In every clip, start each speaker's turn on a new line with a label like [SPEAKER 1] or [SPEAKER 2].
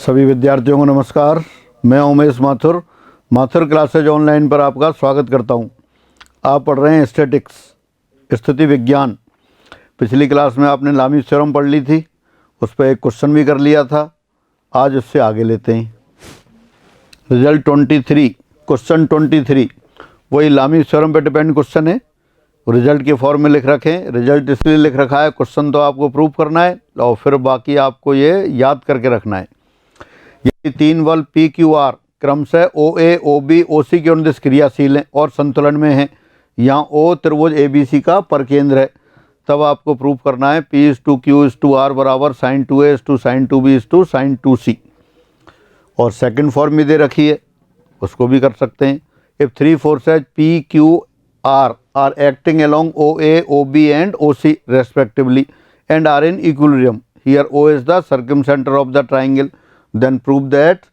[SPEAKER 1] सभी विद्यार्थियों को नमस्कार। मैं उमेश माथुर क्लासेज ऑनलाइन पर आपका स्वागत करता हूं। आप पढ़ रहे हैं स्टैटिक्स, स्थिति विज्ञान। पिछली क्लास में आपने लामीस थ्योरम पढ़ ली थी, उस पर एक क्वेश्चन भी कर लिया था। आज उससे आगे लेते हैं। रिजल्ट 23, क्वेश्चन 23 वही लामीस थ्योरम पर डिपेंड क्वेश्चन है। रिजल्ट के फॉर्म में लिख रखे हैं। रिजल्ट इसलिए लिख रखा है, क्वेश्चन तो आपको प्रूव करना है और फिर बाकी आपको ये याद करके रखना है। ये तीन बल पी क्यू आर क्रमशः ओ ए ओ बी ओ सी के अनुदिश क्रियाशील हैं और संतुलन में हैं। यहाँ ओ त्रिभुज ए बी सी का परकेंद्र है। तब आपको प्रूव करना है P is to Q is to R बराबर sine two A is to sine two B is to sine two C. और सेकंड फॉर्म में दे रखी है, उसको भी कर सकते हैं। If three forces P Q R are acting along OA, OB and OC respectively and are in equilibrium. Here O is the circumcenter of the triangle. Then prove that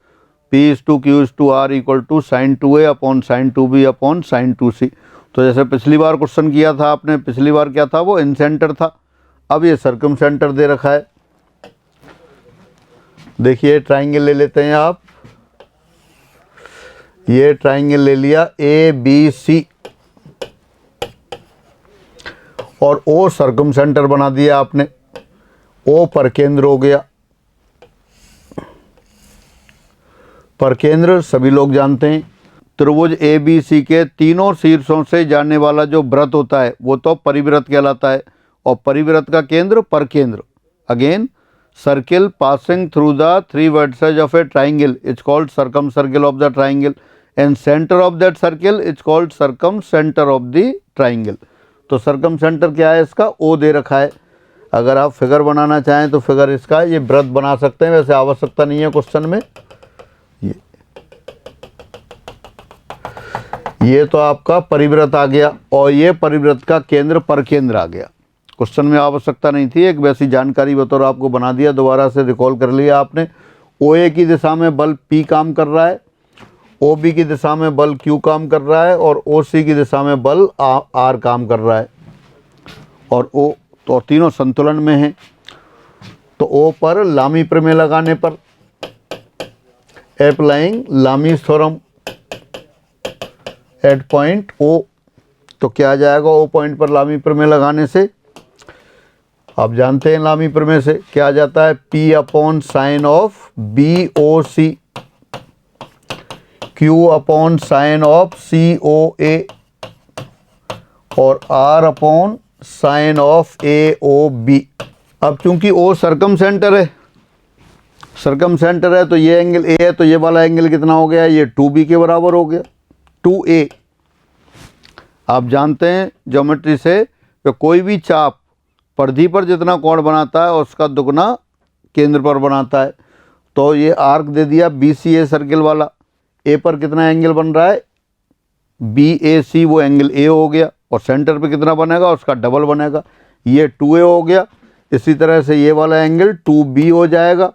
[SPEAKER 1] P is to Q is to R equal to sin 2A upon sin 2B upon sin 2C. तो जैसे पिछली बार question किया था आपने, पिछली बार क्या था, वो इन सेंटर था। अब ये सर्कम सेंटर दे रखा है। देखिए ट्राइंगल ले लेते हैं आप। ये ट्राइंगल ले लिया ABC और O सर्कम सेंटर बना दिया आपने। O परकेंद्र हो गया। परकेंद्र सभी लोग जानते हैं। त्रिभुज ABC के तीनों शीर्षों से जाने वाला जो वृत्त होता है वो तो परिवृत्त कहलाता है और परिवृत्त का केंद्र परकेंद्र। Again circle passing through the three vertices of a triangle is called circum circle of the triangle and centre of that circle is called circum centre of the triangle. तो सर्कम सेंटर क्या है इसका, O दे रखा है। अगर आप figure बनाना चाहें तो फिगर इसका ये वृत्त बना सकते हैं, वैसे आवश्यकता नहीं है क्वेश्चन में। ये तो आपका परिवृत्त आ गया और ये परिवृत्त का केंद्र परकेंद्र आ गया। क्वेश्चन में आवश्यकता नहीं थी, एक वैसी जानकारी बतौर आपको बना दिया, दोबारा से रिकॉल कर लिया आपने। OA की दिशा में बल P काम कर रहा है, OB की दिशा में बल Q काम कर रहा है और OC की दिशा में बल R काम कर रहा है और O तो तीनों संतुलन में हैं। तो O पर लामी प्रमेय लगाने पर applying Lami's theorem at point O, तो क्या आ जाएगा, O पॉइंट पर लामी प्रमेय लगाने से आप जानते हैं लामी प्रमेय से क्या आ जाता है, P upon sine of BOC Q upon sine of COA और R upon sine of AOB। अब चूंकि O सर्कम सेंटर है, सर्कम सेंटर है तो ये एंगल A है, तो ये वाला एंगल कितना हो गया, ये 2B के बराबर हो गया, 2A। आप जानते हैं ज्योमेट्री से कि कोई भी चाप परिधि पर जितना कोण बनाता है उसका दुगना केंद्र पर बनाता है। तो ये आर्क दे दिया BCA सर्किल वाला। A पर कितना एंगल बन रहा है, BAC, वो एंगल A हो गया और सेंटर पे कितना बनेगा, उसका डबल बनेगा, ये 2A हो गया। इसी तरह से ये वाला एंगल 2B हो जाएगा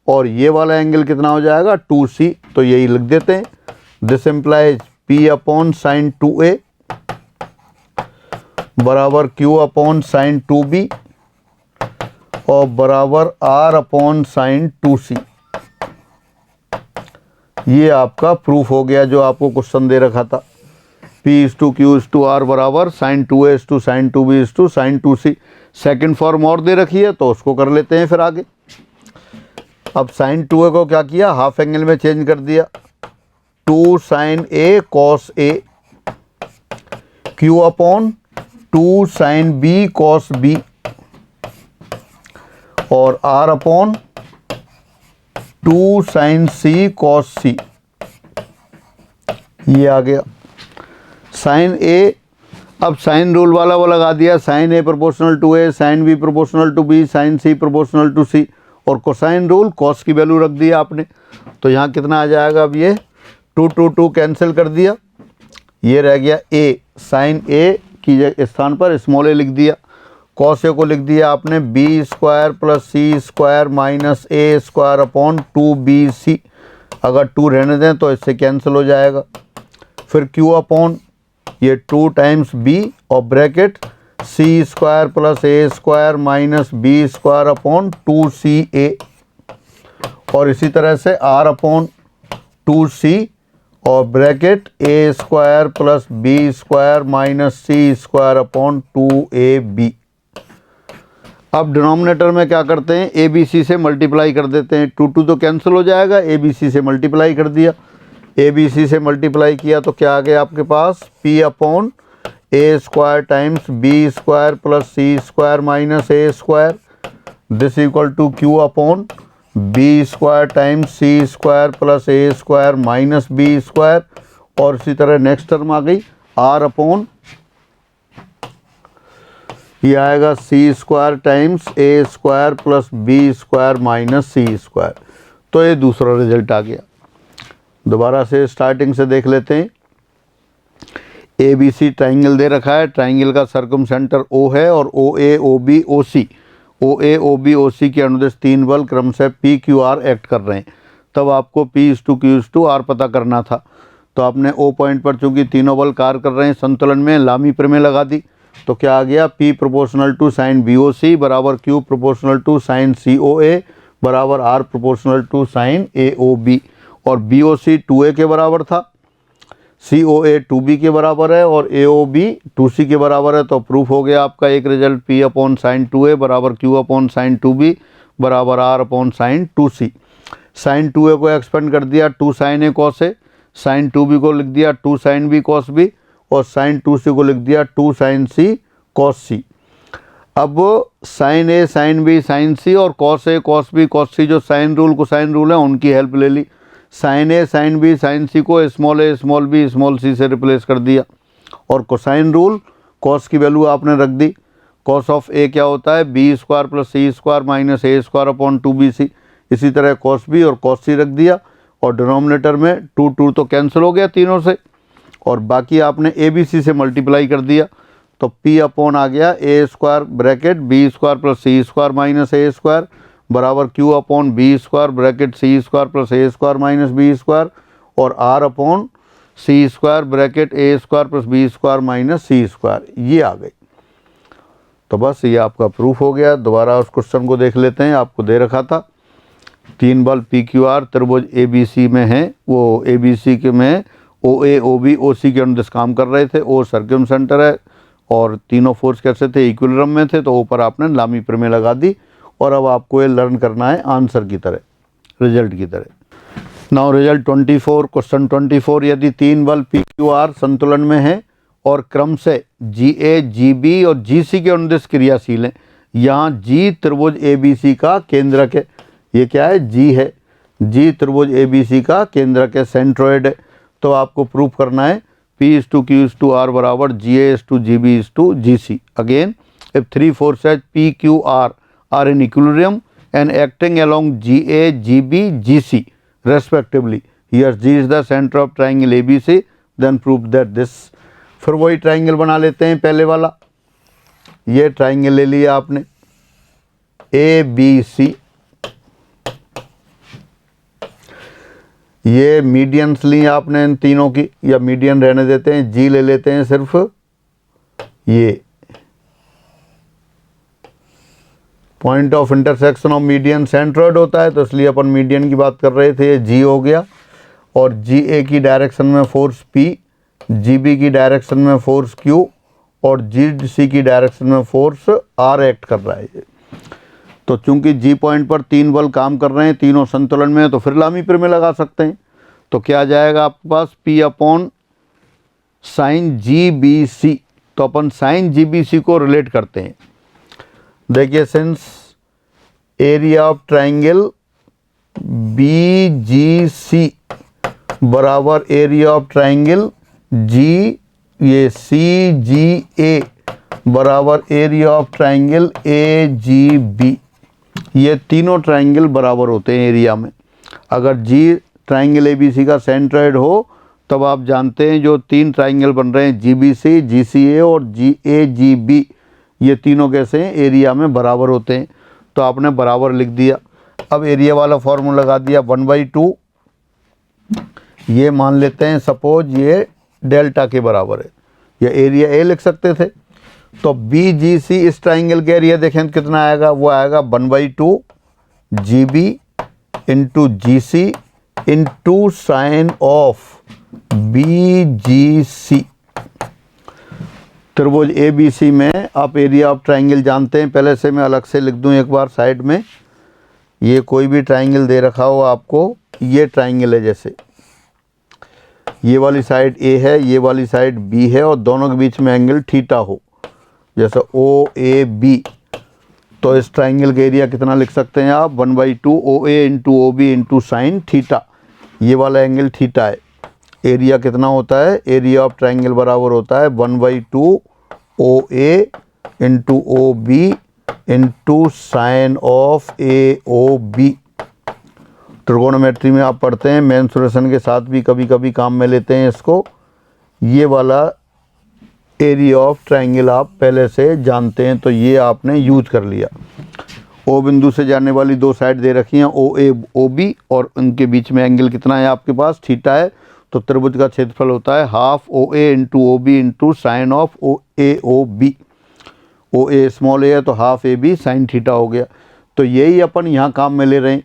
[SPEAKER 1] और ये वाला एंगल कितना हो जाएगा, 2C। तो यही लिख देते हैं, this implies P upon sign 2A बराबर Q अपॉन साइन 2B और बराबर R अपॉन साइन 2C। ये आपका प्रूफ हो गया जो आपको क्वेश्चन दे रखा था। P is to Q is to R बराबर sine 2A is to sine 2B is to sine 2C। Second form और दे रखी है तो उसको कर लेते हैं फिर आगे। अब साइन 2A को क्या किया, हाफ एंगल में चेंज कर दिया, 2 sine A cos A Q upon 2 sine B cos B और R upon 2 sine C cos C। ये आ गया साइन A। अब साइन रूल वाला वो लगा दिया, sine A proportional to A, sine B proportional to B, sine C proportional to C और कोसाइन रूल कॉस की वैल्यू रख दिया आपने। तो यहाँ कितना आ जाएगा, अब ये 2 कैंसिल कर दिया, ये रह गया A। साइन A की स्थान पर स्मॉल a लिख दिया, कॉस A को लिख दिया आपने B square plus C square minus A square upon 2BC। अगर 2 रहने दें तो इससे कैंसिल हो जाएगा। फिर Q अपॉन ये 2 टाइम्स B और bracket C square plus A square minus B square upon 2CA और इसी तरह से r अपॉन 2c और bracket a square plus b square minus c square upon 2ab। अब डिनोमिनेटर में क्या करते हैं, ए बी सी से मल्टीप्लाई कर देते हैं। 2 तो कैंसिल हो जाएगा, ए बी सी से मल्टीप्लाई कर दिया, ए बी सी से मल्टीप्लाई किया तो क्या आ गया आपके पास, p upon A square times B square plus C square minus A square, this equal to q upon B square times C square plus A square minus B square. और इसी तरह नेक्स्ट टर्म आ गई r upon, ये आएगा C square times A square plus B square minus C square. तो ये दूसरा result आ गया। दोबारा से स्टार्टिंग से देख लेते हैं। ए बी सी ट्राइंगल दे रखा है, ट्राइंगल का सर्कम सेंटर ओ है और ओ A O B O C, O A O B O सी के अनुदेश 3 बल क्रमशः पी क्यू आर एक्ट कर रहे हैं। तब आपको P is to Q is to R पता करना था। तो आपने ओ पॉइंट पर चूंकि तीनों बल कार्य कर रहे हैं संतुलन में, लामी प्रमेय लगा दी। तो क्या आ गया, P proportional to sine B O C बराबर Q proportional to sine C O A बराबर R proportional to sine A O B. और बी ओ सी 2A के बराबर था, सी ओ ए 2B के बराबर है और ए ओ बी 2C के बराबर है। तो प्रूफ हो गया आपका एक result, P upon sign 2A बराबर Q अपॉन साइन 2B बराबर R upon sign 2C। Sign 2A को एक्सपेंड कर दिया 2 sign A cos A, sign 2B को लिख दिया 2 साइन बी कॉस बी और साइन 2C को लिख दिया 2 साइन सी कॉस सी। अब sign A sine B sine C और cos A cos B cos सी जो साइन रूल कोसाइन रूल है उनकी हेल्प ले ली। Sign A sine B sine C को स्मॉल ए स्मॉल बी स्मॉल सी से रिप्लेस कर दिया और कोसाइन रूल कॉस की वैल्यू आपने रख दी। कॉस ऑफ ए क्या होता है, B square plus C square minus A square upon 2bc। इसी तरह कॉस बी और कॉस सी रख दिया और डिनोमिनेटर में 2 तो कैंसिल हो गया तीनों से और बाकी आपने ए बी सी से मल्टीप्लाई कर दिया। तो P अपॉन आ गया A square bracket B square plus C square minus A square बराबर Q upon B square bracket C square plus A square minus B square और R upon C square bracket A square plus B square minus C square, ये आ गई। तो बस ये आपका proof हो गया। दोबारा उस क्वेश्चन को देख लेते हैं। आपको दे रखा था 3 बल पी क्यू आर त्रिभुज ए बी सी में है, वो ए बी सी के में ओ ए ओ बी ओ सी के अनुदेश काम कर रहे थे। ओ सर्कम सेंटर है और तीनों फोर्स कैसे थे, इक्विलिब्रियम में थे। तो ऊपर आपने लामी प्रमेय लगा दी और अब आपको ये लर्न करना है आंसर की तरह, रिजल्ट की तरह। नाउ रिजल्ट 24, क्वेश्चन 24, यदि 3 बल पी क्यू आर संतुलन में है और क्रम से जी ए जी बी और जी सी के अनुदेश क्रियाशील हैं, यहाँ जी त्रिभुज ए बी सी का केंद्रक है। ये क्या है, जी है, जी त्रिभुज ए बी सी का केंद्रक है, सेंट्रोइड है। तो आपको प्रूफ करना है P is to Q is to R बराबर G A is to G B is to G C. Again if 3 forces P Q R are in equilibrium and acting along GA, GB, GC respectively. Here G is the center of triangle ABC. Then prove that this. फिर वही triangle बना लेते हैं पहले वाला। ये triangle ले लिया आपने ABC, ये मीडियंस ली आपने इन तीनों की, या मीडियन रहने देते हैं, G ले लेते हैं सिर्फ। ये point of intersection of median centroid होता है तो इसलिए अपन मीडियन की बात कर रहे थे। ये जी हो गया और जी ए की डायरेक्शन में फोर्स P, जी बी की डायरेक्शन में फोर्स Q और जी सी की डायरेक्शन में फोर्स R एक्ट कर रहा है। तो चूंकि जी पॉइंट पर 3 बल काम कर रहे हैं, तीनों संतुलन में है, तो फिर लामी प्रमेय लगा सकते हैं। तो क्या आ जाएगा आपके पास, P upon sine G B C. तो अपन साइन जी बी सी को रिलेट करते हैं। देखिए, since area of triangle B G C बराबर एरिया ऑफ ट्राइंगल जी, ये सी जी ए बराबर area of triangle A G B, ये तीनों ट्राइंगल बराबर होते हैं एरिया में। अगर जी ट्राइंगल ए बी सी का सेंट्रोइड हो तब आप जानते हैं जो 3 ट्राइंगल बन रहे हैं जी बी सी, जी सी ए और जी ए जी बी, ये तीनों कैसे हैं, एरिया में बराबर होते हैं। तो आपने बराबर लिख दिया। अब एरिया वाला फॉर्मूला लगा दिया 1/2। ये मान लेते हैं सपोज ये डेल्टा के बराबर है, या एरिया ए लिख सकते थे। तो बी जी सी इस ट्राइंगल के एरिया देखें कितना आएगा, वो आएगा 1/2 G B into G C into sine of B G C. त्रिभुज ए बी सी में आप एरिया ऑफ ट्राइंगल जानते हैं, पहले से मैं अलग से लिख दूं एक बार साइड में। ये कोई भी ट्राइंगल दे रखा हो आपको, ये ट्राइंगल है, जैसे ये वाली साइड ए है, ये वाली साइड बी है, और दोनों के बीच में एंगल थीटा हो, जैसे ओ ए बी, तो इस ट्राइंगल का एरिया कितना लिख सकते हैं आप, 1/2 O A into O B into sine theta. ये वाला एंगल थीटा है। एरिया कितना होता है, एरिया ऑफ ट्राइंगल बराबर होता है 1/2 O A into O B into sine of A O B. Trigonometry में आप पढ़ते हैं, मेंसुरेशन के साथ भी कभी कभी काम में लेते हैं इसको। ये वाला एरिया ऑफ ट्राइंगल आप पहले से जानते हैं, तो ये आपने यूज कर लिया। ओ बिंदु से जाने वाली दो साइड दे रखी हैं, ओ ए ओ बी, और उनके बीच में एंगल कितना है आपके पास, थीटा है। तो त्रिभुज का क्षेत्रफल होता है half O A into O B into sine of O A O B. O A small A है तो half A B sine theta हो गया। तो यही अपन यहाँ काम में ले रहे हैं,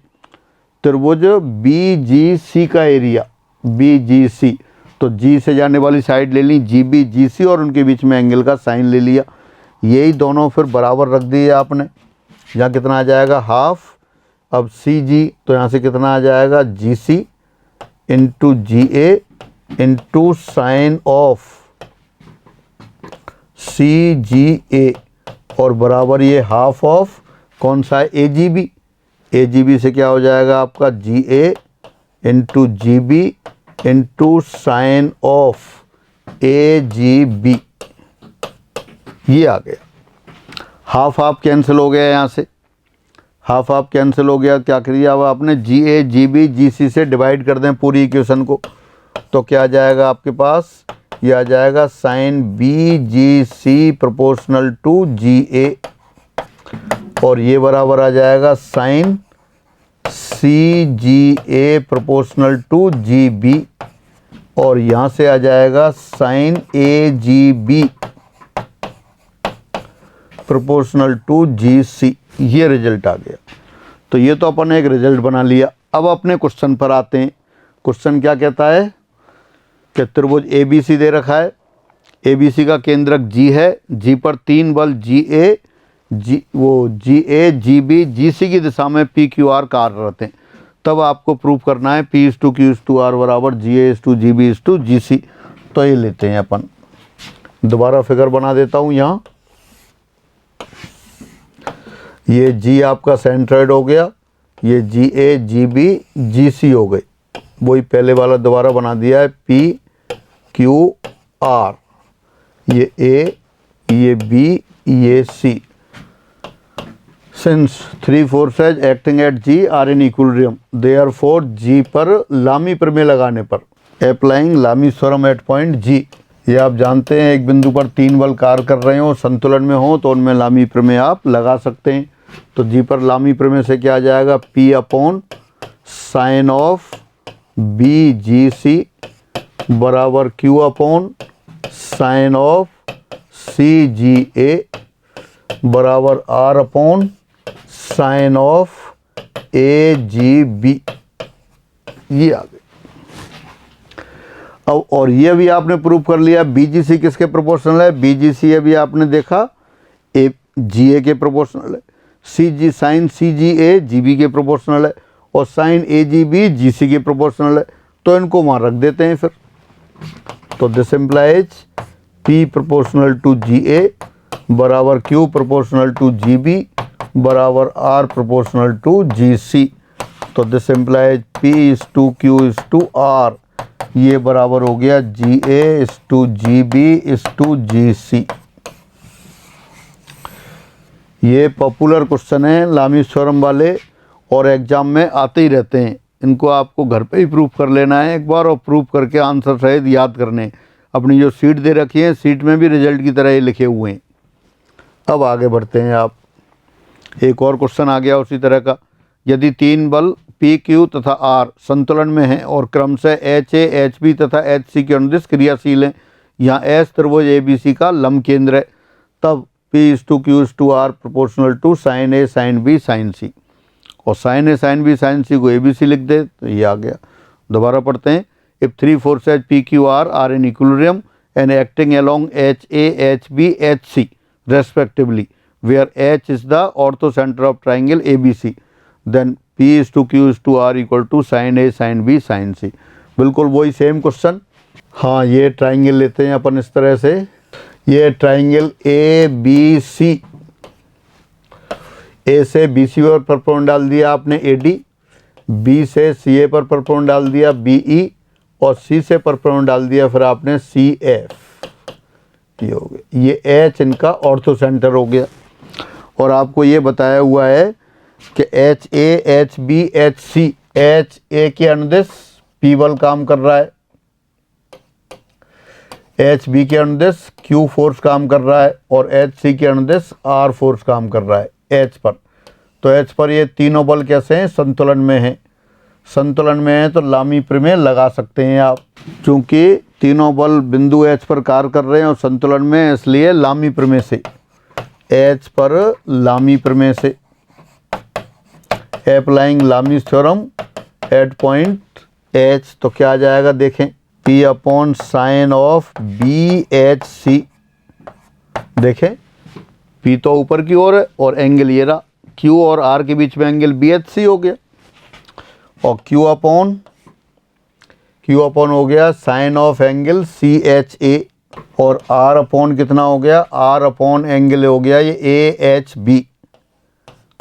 [SPEAKER 1] त्रिभुज बी जी सी का एरिया, बी जी सी। तो जी से जाने वाली साइड ले ली जी बी जी सी, और उनके बीच में एंगल का साइन ले लिया। यही दोनों फिर बराबर रख दिए आपने। यहाँ कितना आ जाएगा, हाफ। अब सी जी, तो यहाँ से कितना आ जाएगा, G C into G A into sine of C G A, और बराबर ये हाफ ऑफ कौन सा है, ए जी बी। ए जी बी से क्या हो जाएगा आपका, G A into G B into sine of A G B. ये आ गया। हाफ हाफ कैंसिल हो गया, यहाँ से हाफ हाफ कैंसिल हो गया। क्या करिए अब आपने, जी ए जी बी जी सी से डिवाइड कर दें पूरी इक्वेशन को, तो क्या आ जाएगा आपके पास, ये आ जाएगा sine B G C proportional to G A, और ये बराबर आ जाएगा sine C G A proportional to G B, और यहाँ से आ जाएगा sine A G B proportional to G C. ये रिजल्ट आ गया। तो ये तो अपन ने एक रिजल्ट बना लिया। अब अपने क्वेश्चन पर आते हैं। क्वेश्चन क्या कहता है कि त्रिभुज ए बी सी दे रखा है, ए बी सी का केंद्रक जी है, जी पर तीन बल जी ए जी बी जी सी की दिशा में पी क्यू आर कार्यरत हैं। तब आपको प्रूफ करना है P is to Q is to R बराबर G A is to G B is to G C. तो ये लेते हैं अपन, दोबारा फिगर बना देता हूँ यहाँ। ये जी आपका सेंट्रोइड हो गया, ये जी ए जी बी जी सी हो गई, वही पहले वाला दोबारा बना दिया है, पी क्यू आर, ये ए, ये बी, ये C. Since three forces acting at G are in equilibrium, therefore G पर लामी प्रमेय लगाने पर, अप्लाइंग लामी थ्योरम एट पॉइंट जी। ये आप जानते हैं, एक बिंदु पर तीन बल कार्य कर रहे हो, संतुलन में हो, तो उनमें लामी प्रमेय आप लगा सकते हैं। तो जी पर लामी प्रमेय से क्या आ जाएगा, P upon sine of B G C बराबर Q upon sine of C G A बराबर R upon sine of A G B. ये आ गए। अब और ये भी आपने प्रूव कर लिया, बी जी सी किसके प्रोपोर्शनल है, बी जी सी अभी आपने देखा ए जी ए के प्रोपोर्शनल है, सी जी साइन सी जी ए जी बी के प्रोपोर्शनल है, और sine A G B G सी के प्रोपोर्शनल है। तो इनको वहाँ रख देते हैं फिर। तो this implies P proportional to G A बराबर Q proportional to G B बराबर R proportional to G C. तो this implies P is to Q is to R, ये बराबर हो गया G A is to G B is to G C. ये popular question है लामी theorem वाले, और एग्जाम में आते ही रहते हैं। इनको आपको घर पे ही प्रूफ कर लेना है एक बार, और प्रूफ करके आंसर सहित याद करने। अपनी जो सीट दे रखी है, सीट में भी रिजल्ट की तरह ही लिखे हुए हैं। अब आगे बढ़ते हैं आप। एक और क्वेश्चन आ गया उसी तरह का। यदि तीन बल पी क्यू तथा आर संतुलन में हैं और क्रमशः एच ए एच बी तथा एच सी के अनुदिश क्रियाशील हैं, यहाँ एस त्रिभुज ए बी सी का लंब केंद्र है, तब P is to Q is to R proportional to sine A sine B sine C. और sine A sine B sine C को ए बी सी लिख दे तो ये आ गया। दोबारा पढ़ते हैं। If 3 forces P Q R in equilibrium and acting along H A H B H C respectively where H is the ortho centre of triangle A B C then P is to Q is to R equal to sine A sine B sine C. बिल्कुल वही same question. हाँ, ये triangle लेते हैं अपन इस तरह से। ये ट्राइंगल ए बी सी, ए से बी सी पर परपेंडिकुलर डाल दिया आपने ए डी, बी से सी ए पर परपेंडिकुलर डाल दिया बी ई, और सी से परपेंडिकुलर डाल दिया फिर आपने सी एफ। ये हो गया, ये एच इनका ऑर्थो सेंटर हो गया। और आपको ये बताया हुआ है कि H A H B H C, H A के अनुदिश पी बल काम कर रहा है, एच बी के अनुदिश क्यू फोर्स काम कर रहा है, और एच सी के अनुदिश आर फोर्स काम कर रहा है एच पर। तो एच पर ये तीनों बल कैसे हैं? संतुलन में हैं। संतुलन में है तो लामी प्रमेय लगा सकते हैं आप। चूंकि तीनों बल बिंदु एच पर कार्य कर रहे हैं और संतुलन में, इसलिए लामी प्रमेय से, एच पर लामी प्रमेय से, अप्लाइंग लामी थ्योरम एट पॉइंट एच, तो क्या आ जाएगा देखें, P upon sine of B H C. देखें P तो ऊपर की ओर है और एंगल ये रहा, Q और R के बीच में एंगल बी एच सी हो गया, और Q अपॉन हो गया sine of angle C H A, और R अपॉन कितना हो गया, R अपॉन एंगल हो गया ये A H B,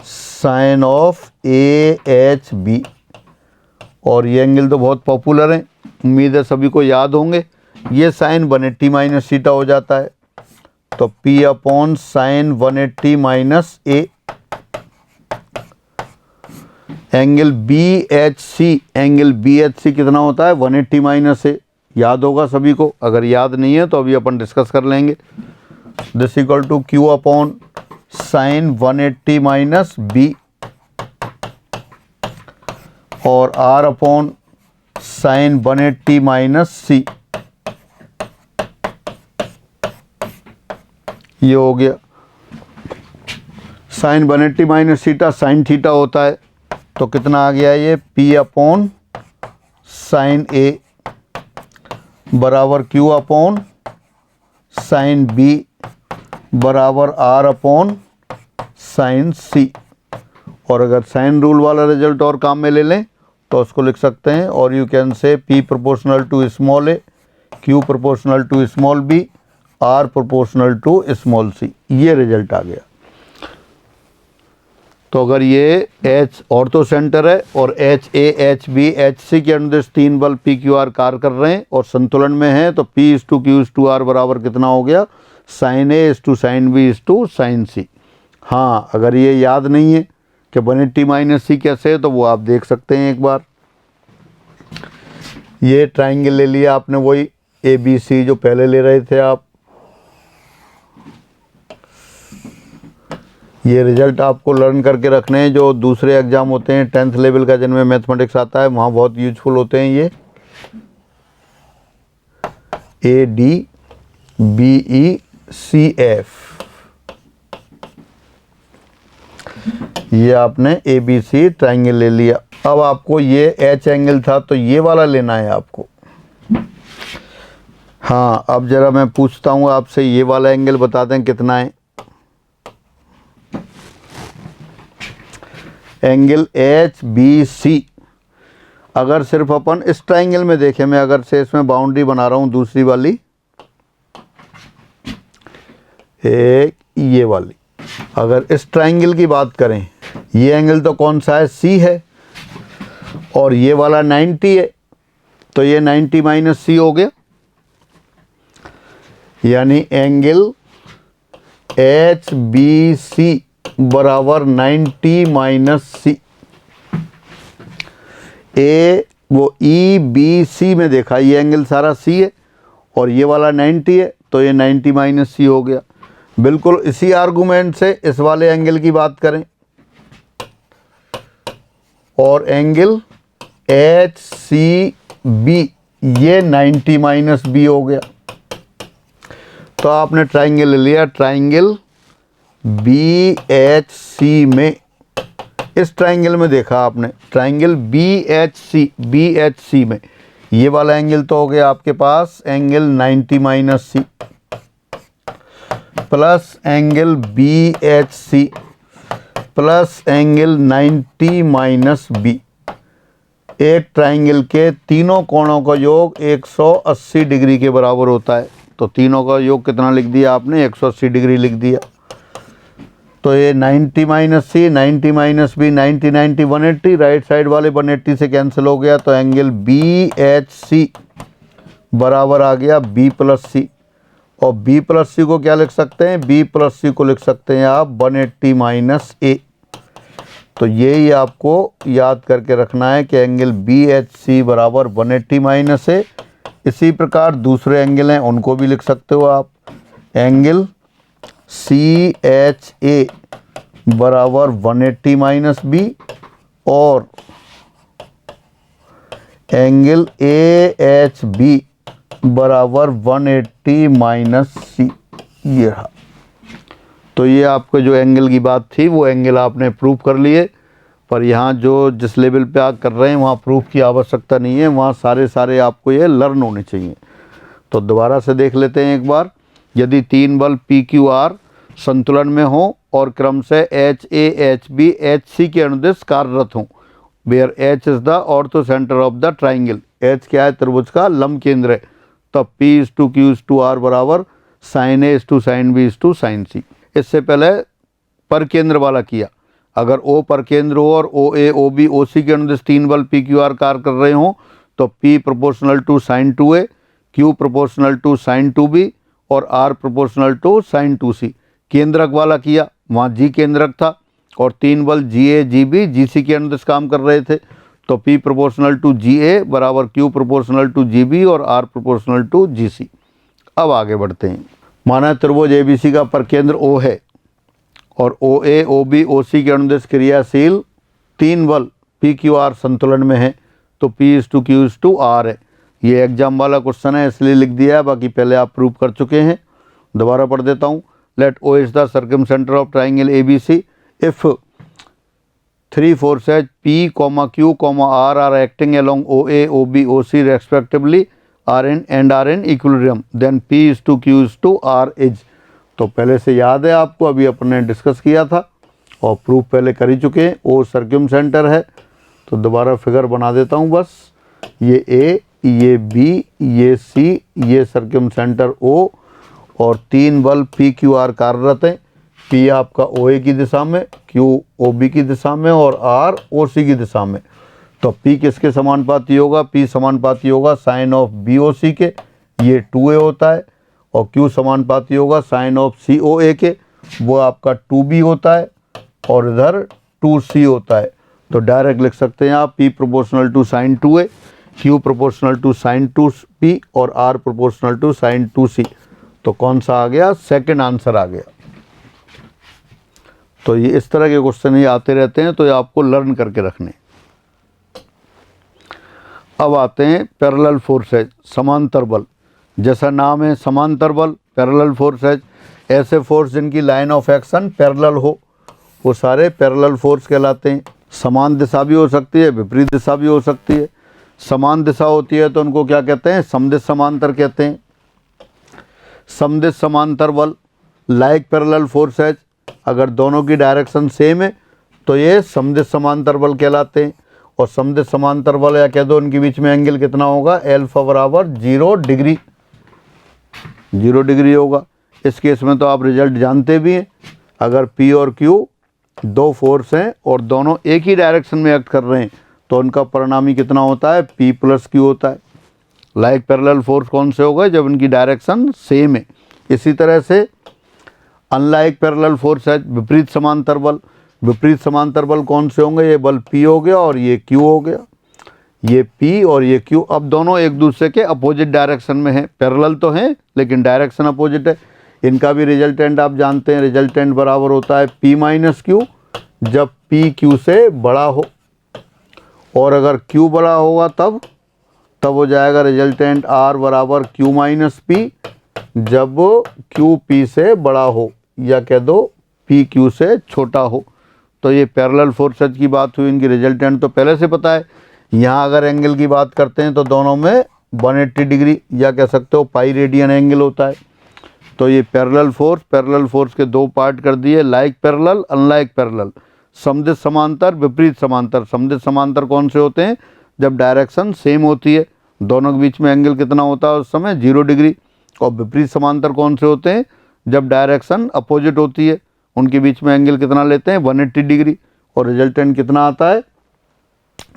[SPEAKER 1] sine of A H B. और ये एंगल तो बहुत पॉपुलर है, उम्मीद है सभी को याद होंगे। ये साइन 180 माइनस थीटा हो जाता है, तो P upon sine 180 minus A. Angle B H C, angle B H C कितना होता है, 180 माइनस ए। याद होगा सभी को, अगर याद नहीं है तो अभी अपन डिस्कस कर लेंगे। This equal to Q upon sine 180 minus B, और R upon sine 180 minus C. ये हो गया sine 180 minus theta sine theta होता है, तो कितना आ गया ये, P अपॉन साइन ए बराबर Q अपॉन साइन बी बराबर R अपॉन साइन सी। और अगर साइन रूल वाला रिजल्ट और काम में ले लें तो उसको लिख सकते हैं, और you can say P proportional to small A, Q proportional to small B, R proportional to small C. ये रिजल्ट आ गया। तो अगर ये H ऑर्थो सेंटर है और H A H B H C के अनुदिश तीन बल पी क्यू आर कार्य कर रहे हैं और संतुलन में है, तो P is to Q is to R बराबर कितना हो गया, sine A is to sine B is to sine C. हाँ, अगर ये याद नहीं है कि 180 माइनस सी कैसे है तो वो आप देख सकते हैं एक बार। ये ट्राइंगल ले लिया आपने, वही ए बी सी जो पहले ले रहे थे आप। ये रिजल्ट आपको लर्न करके रखने हैं, जो दूसरे एग्जाम होते हैं 10th लेवल का जिनमें मैथमेटिक्स आता है, वहाँ बहुत यूजफुल होते हैं ये। A D B E C F, ये आपने ए बी सी ट्राइंगल ले लिया। अब आपको ये एच एंगल था तो ये वाला लेना है आपको। हाँ, अब जरा मैं पूछता हूँ आपसे, ये वाला एंगल बता दें कितना है। एंगल एच बी सी, अगर सिर्फ अपन इस ट्राइंगल में देखें, मैं अगर से इसमें बाउंड्री बना रहा हूँ दूसरी वाली, एक ये वाली, अगर इस ट्राइंगल की बात करें, ये एंगल तो कौन सा है, सी है, और ये वाला 90 है, तो ये 90 माइनस सी हो गया, यानी एंगल एच बी सी बराबर 90 माइनस सी। ए वो ई बी सी में देखा, ये एंगल सारा सी है और ये वाला 90 है, तो ये 90 माइनस सी हो गया। बिल्कुल इसी आर्गूमेंट से इस वाले एंगल की बात करें, और एंगल एच सी बी, ये 90 माइनस बी हो गया। तो आपने ट्राइंगल ले लिया, ट्राइंगल बी एच सी में इस ट्राइंगल में देखा आपने, ट्राइंगल BHC में ये वाला एंगल तो हो गया आपके पास angle 90 minus C plus angle BHC plus angle 90 minus B. एक ट्राइंगल के तीनों कोणों का योग 180 डिग्री के बराबर होता है। तो तीनों का योग कितना लिख दिया आपने, 180 डिग्री लिख दिया। तो ये 90 माइनस सी, 90 माइनस बी, 90 90 180, राइट साइड वाले 180 से कैंसिल हो गया। तो एंगल BHC बराबर आ गया B प्लस सी। और B प्लस सी को क्या लिख सकते हैं, B प्लस सी को लिख सकते हैं आप 180 माइनस ए। तो यही आपको याद करके रखना है कि एंगल BHC बराबर 180 माइनस ए। इसी प्रकार दूसरे एंगल हैं उनको भी लिख सकते हो आप, एंगल CHA बराबर 180 माइनस बी और एंगल AHB बराबर 180 माइनस सी। ये रहा। तो ये आपको जो एंगल की बात थी वो एंगल आपने प्रूव कर लिए, पर यहाँ जो जिस लेवल पे आप कर रहे हैं वहाँ प्रूफ की आवश्यकता नहीं है, वहाँ सारे आपको ये लर्न होने चाहिए। तो दोबारा से देख लेते हैं एक बार। यदि तीन बल PQR संतुलन में हो और क्रम से HA HB HC के अनुदिश कार्यरत हों, where H is the ortho centre of the triangle, H क्या है, त्रिभुज का लंब केंद्र है, तब P/Q/R बराबर sin A sin B sin C। इससे पहले पर केंद्र वाला किया। अगर O पर केंद्र हो और OA OB OC के अनुदिश तीन बल PQR कार्य कर रहे हों तो P proportional to sin 2A, Q proportional to sin 2B और R proportional to sin 2C। केंद्रक वाला किया, वहाँ G केंद्रक था और तीन बल GA GB GC के अनुदिश काम कर रहे थे, तो P प्रोपोर्शनल टू GA बराबर Q प्रोपोर्शनल टू GB और R प्रोपोर्शनल टू GC। अब आगे बढ़ते हैं। माना त्रिभुज ABC का परकेंद्र O है और OA OB OC के अनुदिश क्रियाशील तीन बल PQR संतुलन में है, तो P/Q/R है। ये एग्जाम वाला क्वेश्चन है इसलिए लिख दिया है, बाकी पहले आप प्रूव कर चुके हैं। दोबारा पढ़ देता हूँ। Let O is the circumcentre of triangle ABC if 3 forces P, Q, R are acting along OA, OB, OC respectively are in equilibrium, then P/Q/R is। तो पहले से याद है आपको, अभी अपने डिस्कस किया था और प्रूफ पहले कर ही चुके हैं। O सर्क्यूम सेंटर है, तो दोबारा फिगर बना देता हूँ बस। ये A, ये B, ये C, ये सर्क्यूम सेंटर O और तीन बल PQR कार्यरत हैं। P आपका OA की दिशा में, Q OB की दिशा में और R OC की दिशा में। तो P किसके समानुपाती होगा, P समानुपाती होगा साइन ऑफ BOC के, ये 2A होता है, और Q समानुपाती होगा साइन ऑफ COA के, वो आपका 2B होता है और इधर 2C होता है। तो डायरेक्ट लिख सकते हैं आप P proportional to sine 2A, Q proportional to sine 2B और R proportional to sine 2C। तो कौन सा आ गया, सेकंड आंसर आ गया। तो ये इस तरह के क्वेश्चन ही आते रहते हैं, तो ये आपको लर्न करके रखने। अब आते हैं पैरेलल फोर्सेज, समांतर बल। जैसा नाम है समांतर बल, पैरेलल फोर्सेज, ऐसे फोर्स जिनकी लाइन ऑफ एक्शन पैरेलल हो वो सारे पैरेलल फोर्स कहलाते हैं। समान दिशा भी हो सकती है, विपरीत दिशा भी हो सकती है। समान दिशा होती है तो उनको क्या कहते हैं, समदिश समांतर कहते हैं। समदिश समांतर बल लाइक पैरेलल फोर्सेज, अगर दोनों की डायरेक्शन सेम है तो ये समदिश समांतर बल कहलाते हैं। और समदिश समांतर बल या कह दो इनके बीच में एंगल कितना होगा, एल्फा बराबर 0 डिग्री, 0 डिग्री होगा। इस केस में तो आप रिजल्ट जानते भी हैं। अगर P और Q दो फोर्स हैं और दोनों एक ही डायरेक्शन में एक्ट कर रहे हैं तो उनका परिणामी कितना होता है, P+Q होता है। लाइक पैरेलल फोर्स कौन से होगा, जब इनकी डायरेक्शन सेम है। इसी तरह से अनलाइक पैरेलल फोर्स है विपरीत समांतर बल। विपरीत समांतर बल कौन से होंगे, ये बल P हो गया और ये Q हो गया। ये P और ये Q अब दोनों एक दूसरे के अपोजिट डायरेक्शन में हैं, पैरेलल तो हैं लेकिन डायरेक्शन अपोजिट है। इनका भी रिजल्टेंट आप जानते हैं, रिजल्टेंट बराबर होता है P-Q जब P Q से बड़ा हो, और अगर Q बड़ा होगा तब हो जाएगा रिजल्टेंट R बराबर Q-P जब Q P से बड़ा हो, या कह दो P Q से छोटा हो। तो ये पैरेलल फोर्सेज की बात हुई, इनकी रिजल्टेंट तो पहले से पता है। यहाँ अगर एंगल की बात करते हैं तो दोनों में 180 डिग्री या कह सकते हो पाई रेडियन एंगल होता है। तो ये पैरेलल फोर्स के दो पार्ट कर दिए, लाइक पैरेलल अनलाइक पैरेलल, समदिश समांतर विपरीत समांतर। समदिश समांतर कौन से होते हैं? जब डायरेक्शन सेम होती है, दोनों के बीच में एंगल कितना होता है उस समय 0 डिग्री। और विपरीत समांतर कौन से होते हैं? जब डायरेक्शन अपोजिट होती है, उनके बीच में एंगल कितना लेते हैं 180 डिग्री। और रिजल्टेंट कितना आता है?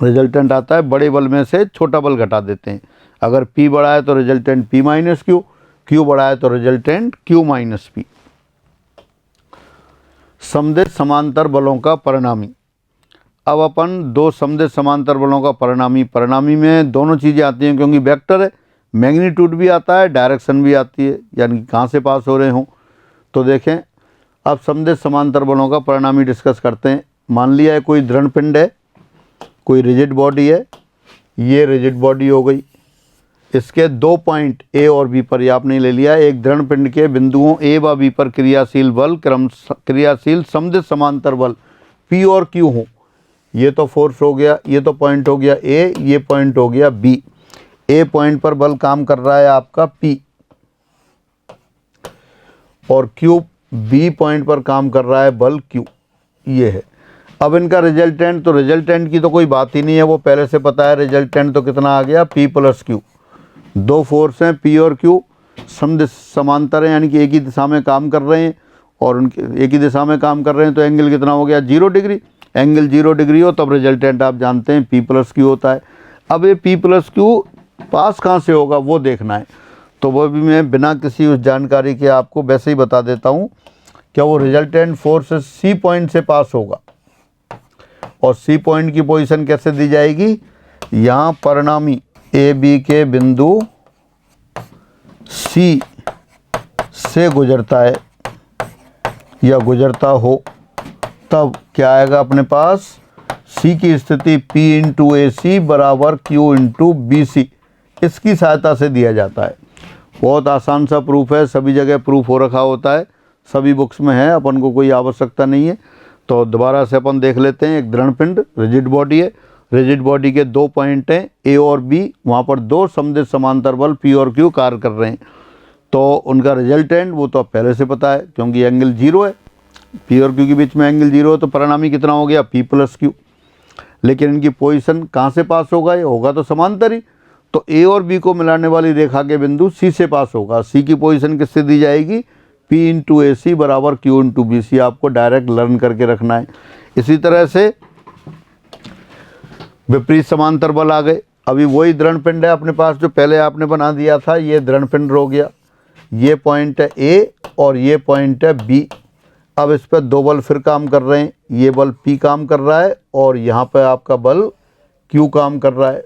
[SPEAKER 1] रिजल्टेंट आता है बड़े बल में से छोटा बल घटा देते हैं। अगर P बड़ा है तो resultant P minus Q, Q बड़ा है तो रिजल्टेंट Q माइनस P। समदिश समांतर बलों का परिणामी। अब अपन दो समदिश समांतर बलों का परिणामी में दोनों चीज़ें आती हैं, क्योंकि वेक्टर है, मैग्नीट्यूड भी आता है, डायरेक्शन भी आती है, यानी कहाँ से पास हो रहे हों। तो देखें, अब समदिश समांतर बलों का परिणामी डिस्कस करते हैं। मान लिया है कोई दृढ़ पिंड है, कोई रिजिड बॉडी है, ये रिजिड बॉडी हो गई, इसके 2 पॉइंट ए और बी पर, ये आपने ले लिया एक दृढ़ पिंड के बिंदुओं ए व बी पर क्रियाशील बल क्रियाशील समदिश समांतर बल P और Q हों। ये तो फोर्स हो गया, ये तो पॉइंट हो गया ए, ये पॉइंट हो गया बी। ए पॉइंट पर बल काम कर रहा है आपका P, और Q बी पॉइंट पर काम कर रहा है बल Q, ये है। अब इनका रिजल्टेंट, तो रिजल्टेंट की तो कोई बात ही नहीं है, वो पहले से पता है। रिजल्टेंट तो कितना आ गया P प्लस Q। दो फोर्स हैं P और Q, समदिश समांतर हैं, यानी कि एक ही दिशा में काम कर रहे हैं, और उनके एक ही दिशा में काम कर रहे हैं, तो एंगल कितना हो गया 0 डिग्री। एंगल 0 डिग्री हो तब रिजल्टेंट आप जानते हैं P प्लस Q होता है। अब ये P प्लस Q पास कहाँ से होगा वो देखना है, तो वो भी मैं बिना किसी उस जानकारी के आपको वैसे ही बता देता हूँ। क्या वो रिजल्टेंट फोर्स C पॉइंट से पास होगा, और C पॉइंट की पोजीशन कैसे दी जाएगी? यहाँ परिणामी ए बी के बिंदु C से गुजरता है या गुजरता हो, तब क्या आएगा अपने पास? C की स्थिति P इंटू ए सी बराबर Q इंटू बी सी, इसकी सहायता से दिया जाता है। बहुत आसान सा प्रूफ है, सभी जगह प्रूफ हो रखा होता है, सभी बुक्स में है, अपन को कोई आवश्यकता नहीं है। तो दोबारा से अपन देख लेते हैं। एक दृढ़ पिंड रिजिड बॉडी है, रिजिड बॉडी के 2 पॉइंट हैं ए और बी, वहाँ पर 2 समदिश समांतर बल P और Q कार्य कर रहे हैं। तो उनका रिजल्टेंट वो तो पहले से पता है, क्योंकि एंगल 0 है, P और Q के बीच में एंगल 0 है, तो परिणामी कितना हो गया P प्लस Q। लेकिन इनकी पोजीशन कहाँ से पास होगा? ये होगा तो समांतर ही, तो A और B को मिलाने वाली रेखा के बिंदु C से पास होगा। C की पोजीशन किससे दी जाएगी? P इंटू ए सी बराबर Q इंटू बी सी, आपको डायरेक्ट लर्न करके रखना है। इसी तरह से विपरीत समांतर बल आ गए। अभी वही दृढ़ पिंड है अपने पास जो पहले आपने बना दिया था, ये दृढ़ पिंड हो गया, ये पॉइंट है A और ये पॉइंट है B। अब इस पर 2 बल फिर काम कर रहे हैं, ये बल P काम कर रहा है और यहाँ पर आपका बल Q काम कर रहा है।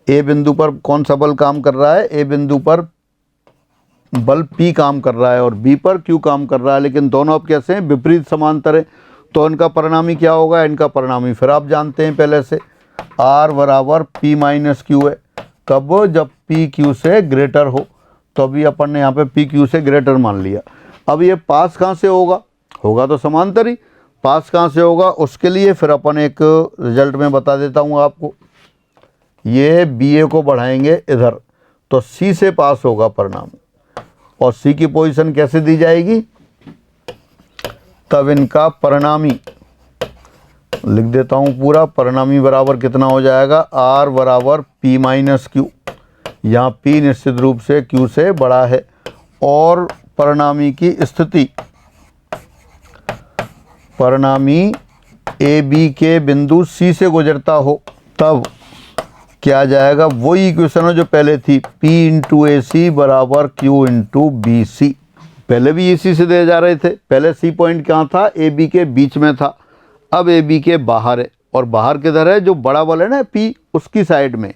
[SPEAKER 1] A बिंदु पर कौन सा बल काम कर रहा है? A बिंदु पर बल P काम कर रहा है और B पर Q काम कर रहा है, लेकिन दोनों अब कैसे हैं? विपरीत समांतर है। तो इनका परिणामी क्या होगा? इनका परिणामी फिर आप जानते हैं पहले से, R बराबर P माइनस Q है। कब? जब P Q से ग्रेटर हो। तो अभी अपन ने यहाँ पे P Q से ग्रेटर मान लिया। अब ये पास कहाँ से होगा? होगा तो समांतर ही, पास कहाँ से होगा उसके लिए फिर अपन एक रिजल्ट में बता देता हूँ आपको। ये BA को बढ़ाएंगे इधर, तो C से पास होगा परिणाम, और C की पोजीशन कैसे दी जाएगी? तब इनका परिणामी लिख देता हूँ पूरा। परिणामी बराबर कितना हो जाएगा? R बराबर P माइनस Q। यहाँ P निश्चित रूप से Q से बड़ा है, और परिणामी की स्थिति, परिणामी ए बी के बिंदु C से गुजरता हो, तब क्या आ जाएगा? वही इक्वेशन है जो पहले थी, P इंटू ए सी बराबर Q इंटू बी सी। पहले भी इसी से दे जा रहे थे। पहले C पॉइंट कहाँ था? ए बी के बीच में था, अब ए बी के बाहर है, और बाहर किधर है? जो बड़ा बल है ना P, उसकी साइड में।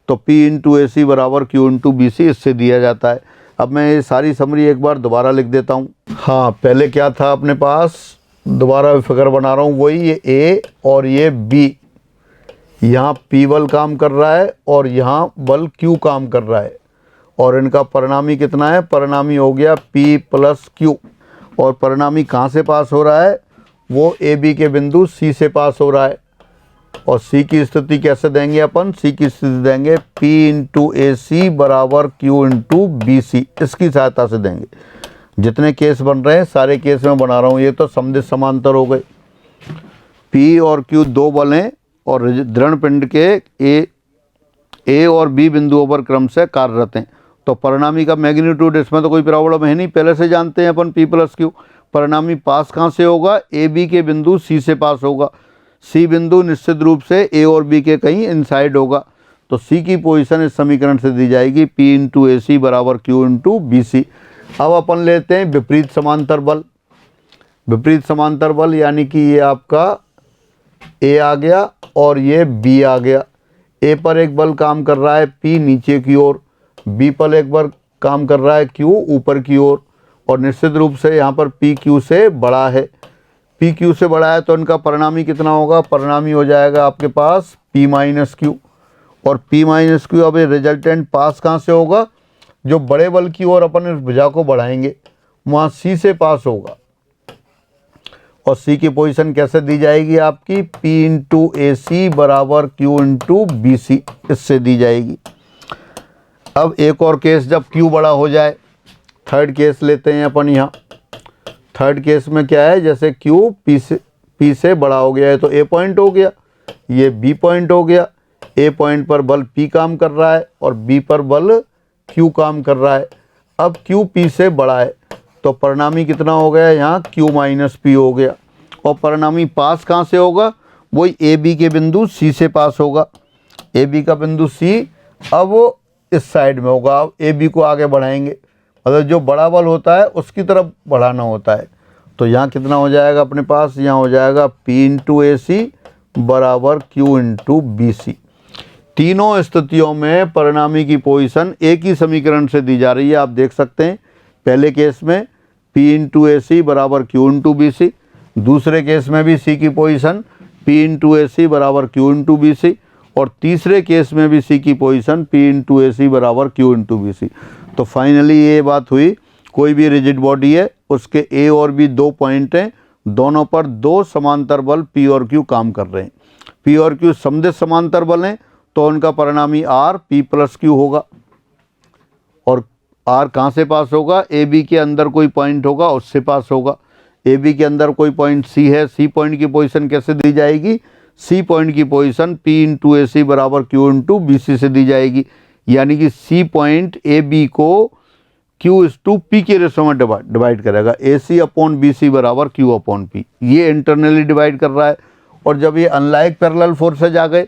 [SPEAKER 1] तो P इंटू ए सी बराबर Q इंटू बी सी, इससे दिया जाता है। अब मैं ये सारी समरी एक बार दोबारा लिख देता हूँ। हाँ, पहले क्या था अपने पास? दोबारा फिगर बना रहा हूँ, वही ये A और ये B। यहाँ P बल काम कर रहा है और यहाँ बल Q काम कर रहा है, और इनका परिणामी कितना है? परिणामी हो गया P प्लस Q। और परिणामी कहाँ से पास हो रहा है, वो ए बी के बिंदु सी से पास हो रहा है। और सी की स्थिति कैसे देंगे अपन, सी की स्थिति देंगे P इंटू ए सी बराबर Q इंटू बी सी, इसकी सहायता से देंगे। जितने केस बन रहे हैं सारे केस में बना रहा हूँ, ये तो समदिश समांतर हो गए। P और Q दो बल हैं और दृढ़ पिंड के ए और बी बिंदुओं पर क्रम से कार्यरत हैं। तो परिणामी का मैग्नीट्यूड, इसमें तो कोई प्रॉब्लम है नहीं, पहले से जानते हैं अपन P प्लस Q। परिणामी पास कहाँ से होगा, ए बी के बिंदु सी से पास होगा। सी बिंदु निश्चित रूप से ए और बी के कहीं इनसाइड होगा। तो सी की पोजीशन इस समीकरण से दी जाएगी P इंटू ए सी बराबर Q इंटू बी सी। अब अपन लेते हैं विपरीत समांतर बल। विपरीत समांतर बल यानी कि ये आपका ए आ गया और ये बी आ गया। ए पर एक बल काम कर रहा है P नीचे की ओर, बी पर एक बल काम कर रहा है Q ऊपर की ओर, और निश्चित रूप से यहाँ पर P Q से बड़ा है। P Q से बड़ा है तो इनका परिणामी कितना होगा, परिणामी हो जाएगा आपके पास P माइनस Q। और P माइनस Q, अब ये रिजल्टेंट पास कहाँ से होगा, जो बड़े बल की ओर अपन इस भुजा को बढ़ाएंगे वहाँ C से पास होगा। और C की पोजीशन कैसे दी जाएगी आपकी, P इंटू ए सी बराबर Q इंटू बी सी, इससे दी जाएगी। अब एक और केस जब Q बड़ा हो जाए, थर्ड केस लेते हैं अपन यहाँ। थर्ड केस में क्या है, जैसे Q P से बड़ा हो गया है तो A पॉइंट हो गया, ये B पॉइंट हो गया। A पॉइंट पर बल P काम कर रहा है और B पर बल Q काम कर रहा है। अब Q P से बड़ा है तो परिणामी कितना हो गया, यहाँ Q माइनस P हो गया। और परिणामी पास कहाँ से होगा, वही ए बी के बिंदु C से पास होगा। ए बी का बिंदु C अब इस साइड में होगा। अब ए बी को आगे बढ़ाएंगे, मतलब जो बड़ा बल होता है उसकी तरफ बढ़ाना होता है। तो यहाँ कितना हो जाएगा अपने पास, यहाँ हो जाएगा P इंटू ए सी बराबर Q इंटू बी सी। तीनों स्थितियों में परिणामी की पोजीशन एक ही समीकरण से दी जा रही है, आप देख सकते हैं। पहले केस में P इंटू ए सी बराबर Q इंटू बी सी, दूसरे केस में भी C की position P into A C बराबर Q इंटू बी सी, और तीसरे केस में भी C की position P into A C बराबर Q इंटू बी सी। तो फाइनली ये बात हुई, कोई भी रिजिड बॉडी है उसके A और B दो पॉइंट हैं, दोनों पर दो समांतर बल P और Q काम कर रहे हैं। P और Q समदिश समांतर बल हैं तो उनका परिणामी R P प्लस Q होगा। और R कहाँ से पास होगा, ए बी के अंदर कोई पॉइंट होगा उससे पास होगा। ए बी के अंदर कोई पॉइंट C है, C पॉइंट की पोजीशन कैसे दी जाएगी, C पॉइंट की position P into A C बराबर Q इंटू बी सी से दी जाएगी। यानी कि C पॉइंट ए बी को Q इस टू P के रेशो में डिवाइड करेगा, ए सी अपॉन बी सी बराबर Q अपॉन P। ये इंटरनली डिवाइड कर रहा है। और जब ये अनलाइक पैरेलल फोर्सेज आ गए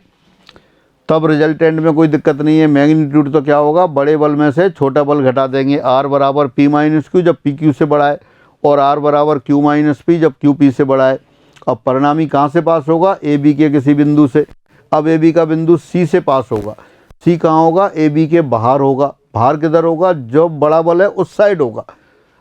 [SPEAKER 1] तब रिजल्टेंट में कोई दिक्कत नहीं है। मैग्नीट्यूड तो क्या होगा, बड़े बल में से छोटा बल घटा देंगे। R बराबर P माइनस Q जब P Q से बड़ा है, और R बराबर Q माइनस P जब Q P से बड़ा है। अब परिणामी कहाँ से पास होगा, ए बी के किसी बिंदु से। अब ए बी का बिंदु C से पास होगा। C कहाँ होगा, ए बी के बाहर होगा। बाहर किधर होगा, जो बड़ा बल है उस साइड होगा।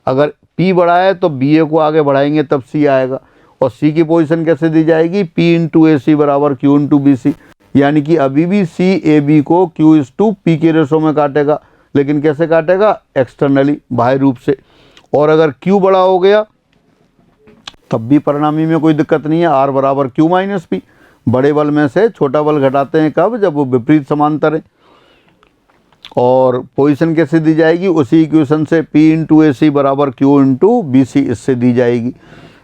[SPEAKER 1] अगर P बड़ा है तो बी ए को आगे बढ़ाएंगे तब C आएगा। और C की पोजीशन कैसे दी जाएगी, P इंटू ए सी बराबर Q इंटू बी सी। यानी कि अभी भी C ए बी को Q इस टू P के रेशो में काटेगा, लेकिन कैसे काटेगा, एक्सटर्नली, बाह्य रूप से। और अगर Q बड़ा हो गया तब भी परिणामी में कोई दिक्कत नहीं है। R बराबर Q माइनस P, बड़े बल में से छोटा बल घटाते हैं कब, जब वो विपरीत समांतर है। और पोजीशन कैसे दी जाएगी, उसी इक्वेशन से P इंटू ए सी बराबर Q इंटू बी सी, इससे दी जाएगी।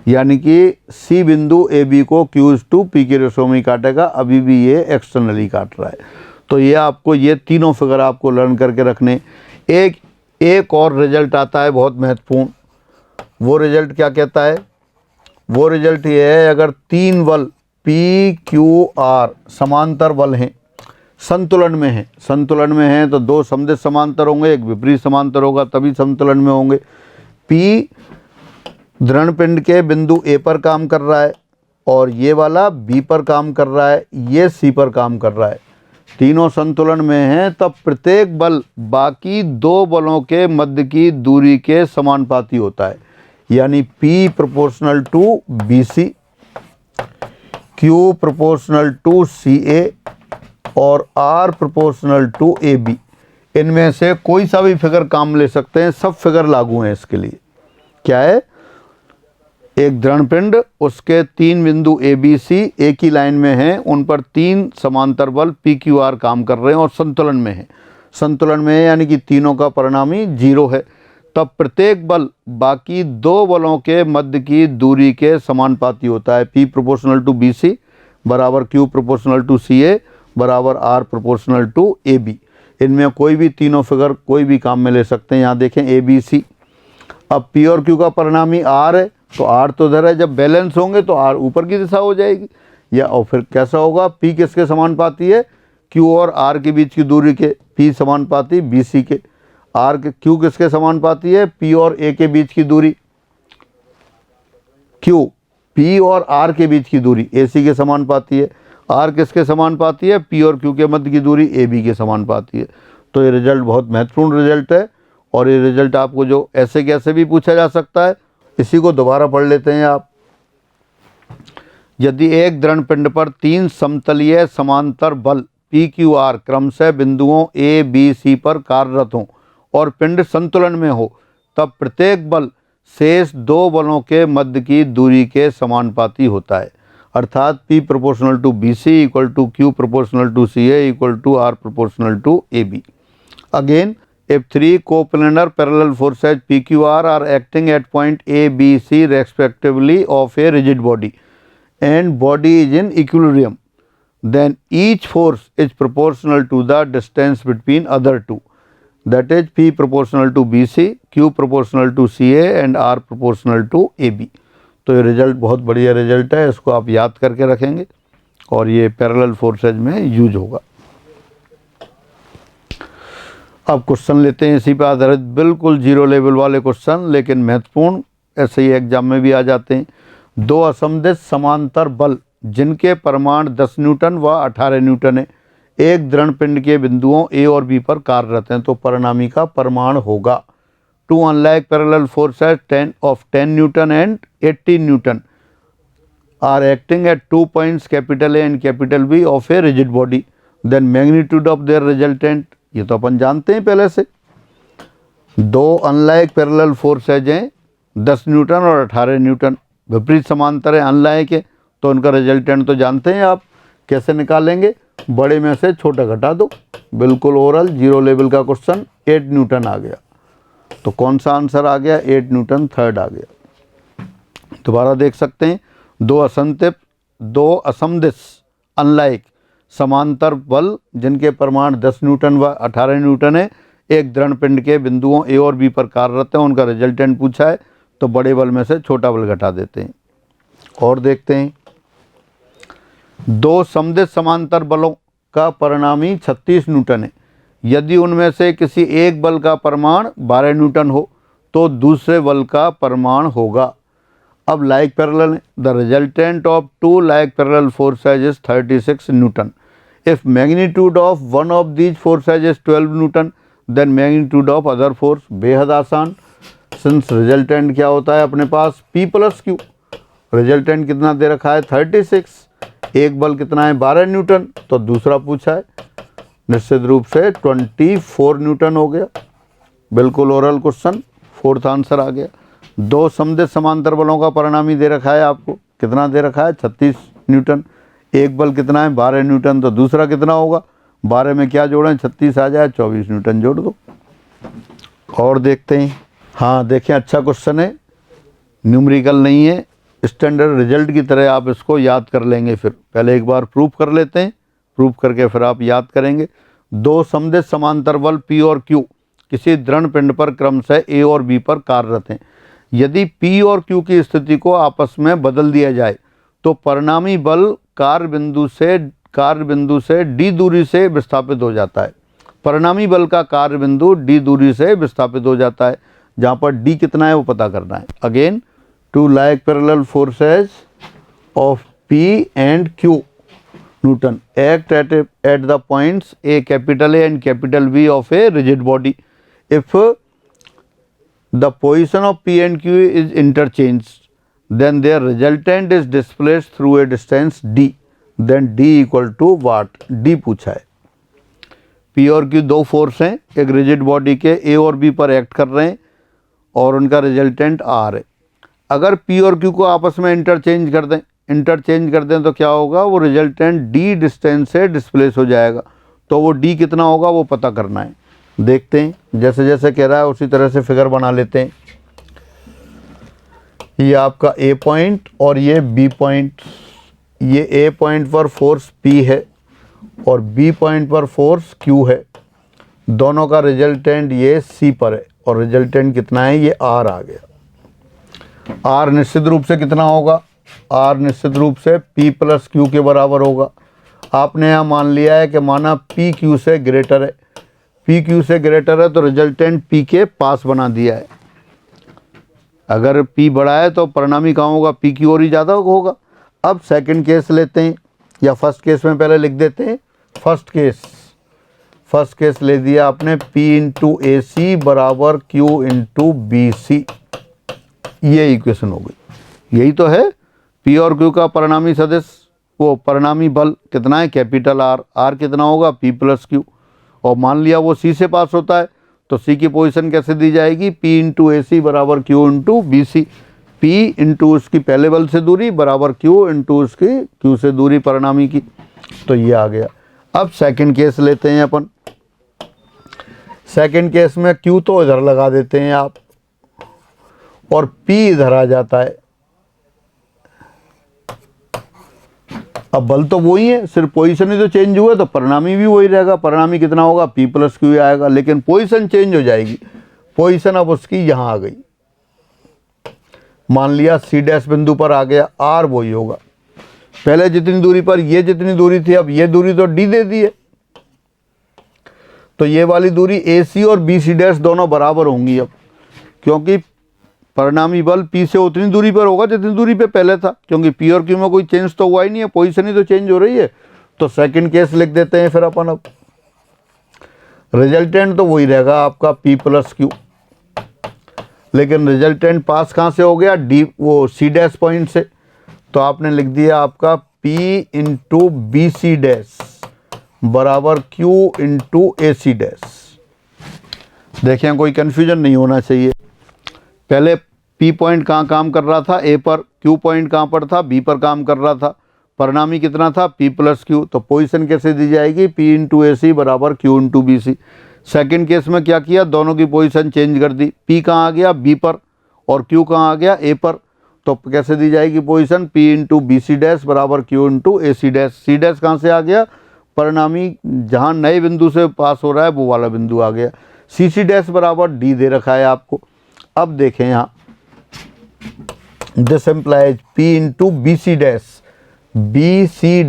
[SPEAKER 1] यानी कि C बिंदु ए बी को Q इस टू P के रेशो में ही काटेगा, अभी भी ये एक्सटर्नली काट रहा है। तो ये आपको ये तीनों फिगर आपको लर्न करके रखने। एक और रिजल्ट आता है बहुत महत्वपूर्ण। वो रिजल्ट क्या कहता है, वो रिजल्ट ये है, अगर तीन बल P Q R समांतर बल हैं, संतुलन में हैं, संतुलन में हैं तो दो समदिश समांतर होंगे, एक विपरीत समांतर होगा, तभी संतुलन में होंगे। P दृढ़ पिंड के बिंदु A पर काम कर रहा है और ये वाला B पर काम कर रहा है, ये C पर काम कर रहा है। तीनों संतुलन में हैं तब प्रत्येक बल बाकी दो बलों के मध्य की दूरी के समानुपाती होता है। यानी P proportional to BC, Q proportional to CA और R प्रोपोर्शनल टू AB। इनमें से कोई सा भी फिगर काम ले सकते हैं, सब फिगर लागू हैं इसके लिए। क्या है, एक दृढ़ पिंड, उसके 3 बिंदु ए बी सी एक ही लाइन में हैं, उन पर 3 समांतर बल पी क्यू आर काम कर रहे हैं और संतुलन में हैं। संतुलन में है यानी कि तीनों का परिणामी 0 है। तब प्रत्येक बल बाकी 2 बलों के मध्य की दूरी के समानुपाती होता है। P proportional to B C बराबर Q proportional to C A बराबर R proportional to A B. इनमें कोई भी तीनों फिगर कोई भी काम में ले सकते हैं। यहाँ देखें ए बी सी। अब P और Q का परिणामी R है, तो R तो इधर है, जब बैलेंस होंगे तो R ऊपर की दिशा हो जाएगी। या और फिर कैसा होगा, P किसके समानुपाती है, Q और R के बीच की दूरी के। P समानुपाती बी सी के। R के Q किसके समानुपाती है, P और A के बीच की दूरी। Q P और R के बीच की दूरी AC के समानुपाती है। R किसके समानुपाती है, P और Q के मध्य की दूरी AB के समानुपाती है। तो ये रिजल्ट बहुत महत्वपूर्ण रिजल्ट है और ये रिजल्ट आपको जो ऐसे कैसे भी पूछा जा सकता है। इसी को दोबारा पढ़ लेते हैं आप। यदि एक दृढ़ पिंड पर 3 समतलीय समांतर बल PQR क्रमशः बिंदुओं A, B, C पर कार्यरत हों और पिंड संतुलन में हो, तब प्रत्येक बल शेष 2 बलों के मध्य की दूरी के समानुपाती होता है। अर्थात P proportional to B C equal to Q proportional to C A equal to R proportional to A B. Again, if 3 coplanar parallel forces PQR are acting at point A, B, C respectively of a rigid body and body is in equilibrium, then each force is proportional to the distance between other two, that is P proportional to BC, Q proportional to CA and R proportional to AB। तो ये result बहुत बढ़िया result है, इसको आप याद करके रखेंगे और ये पैरेलल फोर्सेज में यूज होगा। अब क्वेश्चन लेते हैं इसी पर आधारित, बिल्कुल 0 लेवल वाले क्वेश्चन, लेकिन महत्वपूर्ण, ऐसे ही एग्जाम में भी आ जाते हैं। 2 असमदिश समांतर बल जिनके परिमाण 10 न्यूटन व 18 न्यूटन है, एक दृढ़ पिंड के बिंदुओं ए और बी पर कार्यरत हैं, तो परिणामी का परिमाण होगा 2 unlike parallel forces 10 newton and 18 newton are acting at 2 points capital A and capital B of a rigid body, then magnitude of their resultant. ये तो अपन जानते हैं पहले से। 2 अनलाइक पैरेलल फोर्सेज हैं, 10 न्यूटन और 18 न्यूटन, विपरीत समांतर है, अनलाइक है, तो उनका रिजल्टेंट तो जानते हैं आप। कैसे निकालेंगे, बड़े में से छोटा घटा दो, बिल्कुल ओरल 0 लेवल का क्वेश्चन। 8 न्यूटन आ गया, तो कौन सा आंसर आ गया, 8 न्यूटन थर्ड आ गया। दोबारा देख सकते हैं, 2 असमदिश अनलाइक समांतर बल जिनके परिमाण 10 न्यूटन व 18 न्यूटन है, एक दृढ़ पिंड के बिंदुओं ए और बी पर कार्यरत हैं, उनका रिजल्टेंट पूछा है, तो बड़े बल में से छोटा बल घटा देते हैं। और देखते हैं, 2 समदिश समांतर बलों का परिणामी 36 न्यूटन है। यदि उनमें से किसी एक बल का परिमाण 12 न्यूटन हो, तो दूसरे बल का परिमाण होगा। अब लाइक पैरेलल है, the resultant of 2 like parallel forces is 36 newton. If magnitude of one of these forces is 12 newton, then magnitude of other force. बेहद आसान, सिंस रिजल्टेंट क्या होता है अपने पास, P प्लस Q। रिजल्टेंट कितना दे रखा है, 36। एक बल कितना है, 12 न्यूटन, तो दूसरा पूछा है, निश्चित रूप से 24 न्यूटन हो गया। बिल्कुल ओरल क्वेश्चन, 4th आंसर आ गया। 2 समदिश समांतर बलों का परिणामी दे रखा है आपको, कितना दे रखा है, 36 न्यूटन। एक बल कितना है, 12 न्यूटन, तो दूसरा कितना होगा, 12 में क्या जोड़ें, 36 आ जाए, 24 न्यूटन जोड़ दो। और देखते हैं, हाँ देखें, अच्छा क्वेश्चन है, न्यूमेरिकल नहीं है, स्टैंडर्ड रिजल्ट की तरह आप इसको याद कर लेंगे। फिर पहले एक बार प्रूफ कर लेते हैं, प्रूफ करके फिर आप याद करेंगे। 2 समदिश समांतर बल P और Q किसी दृढ़ पिंड पर क्रमशः A और B पर कार्यरत हैं। यदि P और Q की स्थिति को आपस में बदल दिया जाए, तो परिणामी बल कार्य बिंदु से D दूरी से विस्थापित हो जाता है। परिणामी बल का कार्य बिंदु D दूरी से विस्थापित हो जाता है, जहाँ पर D कितना है वो पता करना है। Again, 2 like parallel forces of P and Q Newton act at the points A capital A and capital B of a rigid body. If the position of P and Q is interchanged, then their resultant is displaced through a distance D. Then D equal to what? D पूछा है। P और Q 2 force हैं, एक rigid body के A और B पर act कर रहे हैं और उनका रिजल्टेंट R है। अगर P और Q को आपस में इंटरचेंज कर दें तो क्या होगा, वो रिजल्टेंट D डिस्टेंस से डिस्प्लेस हो जाएगा। तो वो D कितना होगा वो पता करना है। देखते हैं, जैसे जैसे कह रहा है उसी तरह से फिगर बना लेते हैं। ये आपका A पॉइंट और ये B पॉइंट। ये A पॉइंट पर फोर्स P है और B पॉइंट पर फोर्स Q है। दोनों का रिजल्टेंट ये C पर है और रिजल्टेंट कितना है, ये R आ गया। R निश्चित रूप से कितना होगा, R निश्चित रूप से P प्लस Q के बराबर होगा। आपने यहाँ मान लिया है कि माना P Q से ग्रेटर है, P Q से ग्रेटर है तो रिजल्टेंट P के पास बना दिया है। अगर P बड़ा है तो परिणामी कहाँ होगा, P की ओर ही ज़्यादा होगा। अब सेकंड केस लेते हैं, या फर्स्ट केस में पहले लिख देते हैं। फर्स्ट केस ले दिया आपने, P इंटू ए सी बराबर Q इंटू बी सी। ये इक्वेशन हो गई। यही तो है P और Q का परिणामी सदिश, वो परिणामी बल कितना है, कैपिटल R। R कितना होगा, P प्लस Q। और मान लिया वो C से पास होता है तो C की पोजीशन कैसे दी जाएगी, P इंटू ए सी बराबर Q into B C. P into उसकी पहले बल से दूरी बराबर Q इंटू उसकी Q से दूरी परिणामी की। तो ये आ गया। अब सेकंड केस लेते हैं अपन। सेकंड केस में Q तो इधर लगा देते हैं आप और P इधर आ जाता है। अब बल तो वही है, सिर्फ पोजीशन ही तो चेंज हुआ, तो परिणामी भी वही रहेगा। परिणामी कितना होगा, P प्लस Q आएगा, लेकिन पोजीशन चेंज हो जाएगी। पोजीशन अब उसकी यहाँ आ गई। मान लिया C डैश बिंदु पर आ गया, R वही होगा। पहले जितनी दूरी पर ये जितनी दूरी थी, अब ये दूरी तो D दे दी है, तो ये वाली दूरी AC और BC डैश दोनों बराबर होंगी अब, क्योंकि परिणामी बल P से उतनी दूरी पर होगा जितनी दूरी पे पहले था, क्योंकि P और Q में कोई चेंज तो हुआ ही नहीं है, पोजीशन ही तो चेंज हो रही है। तो सेकंड केस लिख देते हैं फिर अपन। अब रिजल्टेंट तो वही रहेगा आपका P प्लस Q, लेकिन रिजल्टेंट पास कहाँ से हो गया, D वो C डैश पॉइंट से। तो आपने लिख दिया आपका P into B C dash बराबर Q into A C dash. देखें, कोई कन्फ्यूजन नहीं होना चाहिए। पहले P पॉइंट कहाँ काम कर रहा था, A पर। Q पॉइंट कहाँ पर था, B पर काम कर रहा था। परिणामी कितना था, P प्लस Q। तो पोजीशन कैसे दी जाएगी, P इंटू ए सी बराबर Q into B C. Second case में क्या किया, दोनों की पोजीशन चेंज कर दी। P कहाँ आ गया, B पर, और Q कहाँ आ गया, A पर। तो कैसे दी जाएगी position, P into B C dash बराबर Q into A C dash. C dash कहाँ से आ गया, परिणामी जहाँ नए बिंदु से पास हो रहा है वो वाला बिंदु आ गया। सी सी डैश बराबर D दे रखा है आपको। अब देखें यहाँ, this implies P into B C dash, B C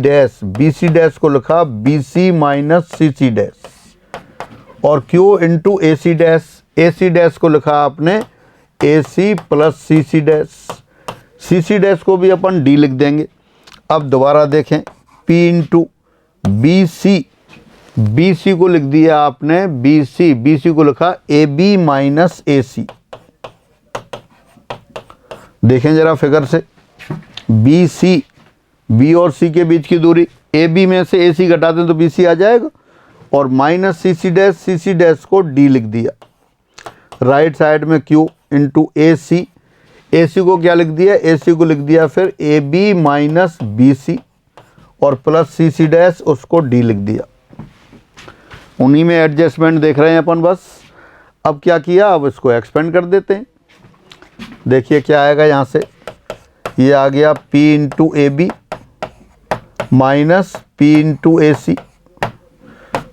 [SPEAKER 1] dash को लिखा BC minus C C dash, और Q into A C dash को लिखा आपने AC plus C C dash को भी अपन D लिख देंगे। अब दोबारा देखें, P इंटू बी सी को लिख दिया आपने बी सी को लिखा AB माइनस ए सी। देखें जरा फिगर से, B और C के बीच की दूरी, AB में से AC घटा दें तो BC आ जाएगा, और माइनस सी सी डैश को D लिख दिया। राइट साइड में Q इंटू AC को क्या लिख दिया, AC को लिख दिया फिर AB माइनस BC, और प्लस सी डैश उसको D लिख दिया। उन्हीं में एडजस्टमेंट देख रहे हैं अपन बस। अब क्या किया, अब इसको एक्सपेंड कर देते हैं। देखिए क्या आएगा यहाँ से, ये आ गया P into A B minus P into A C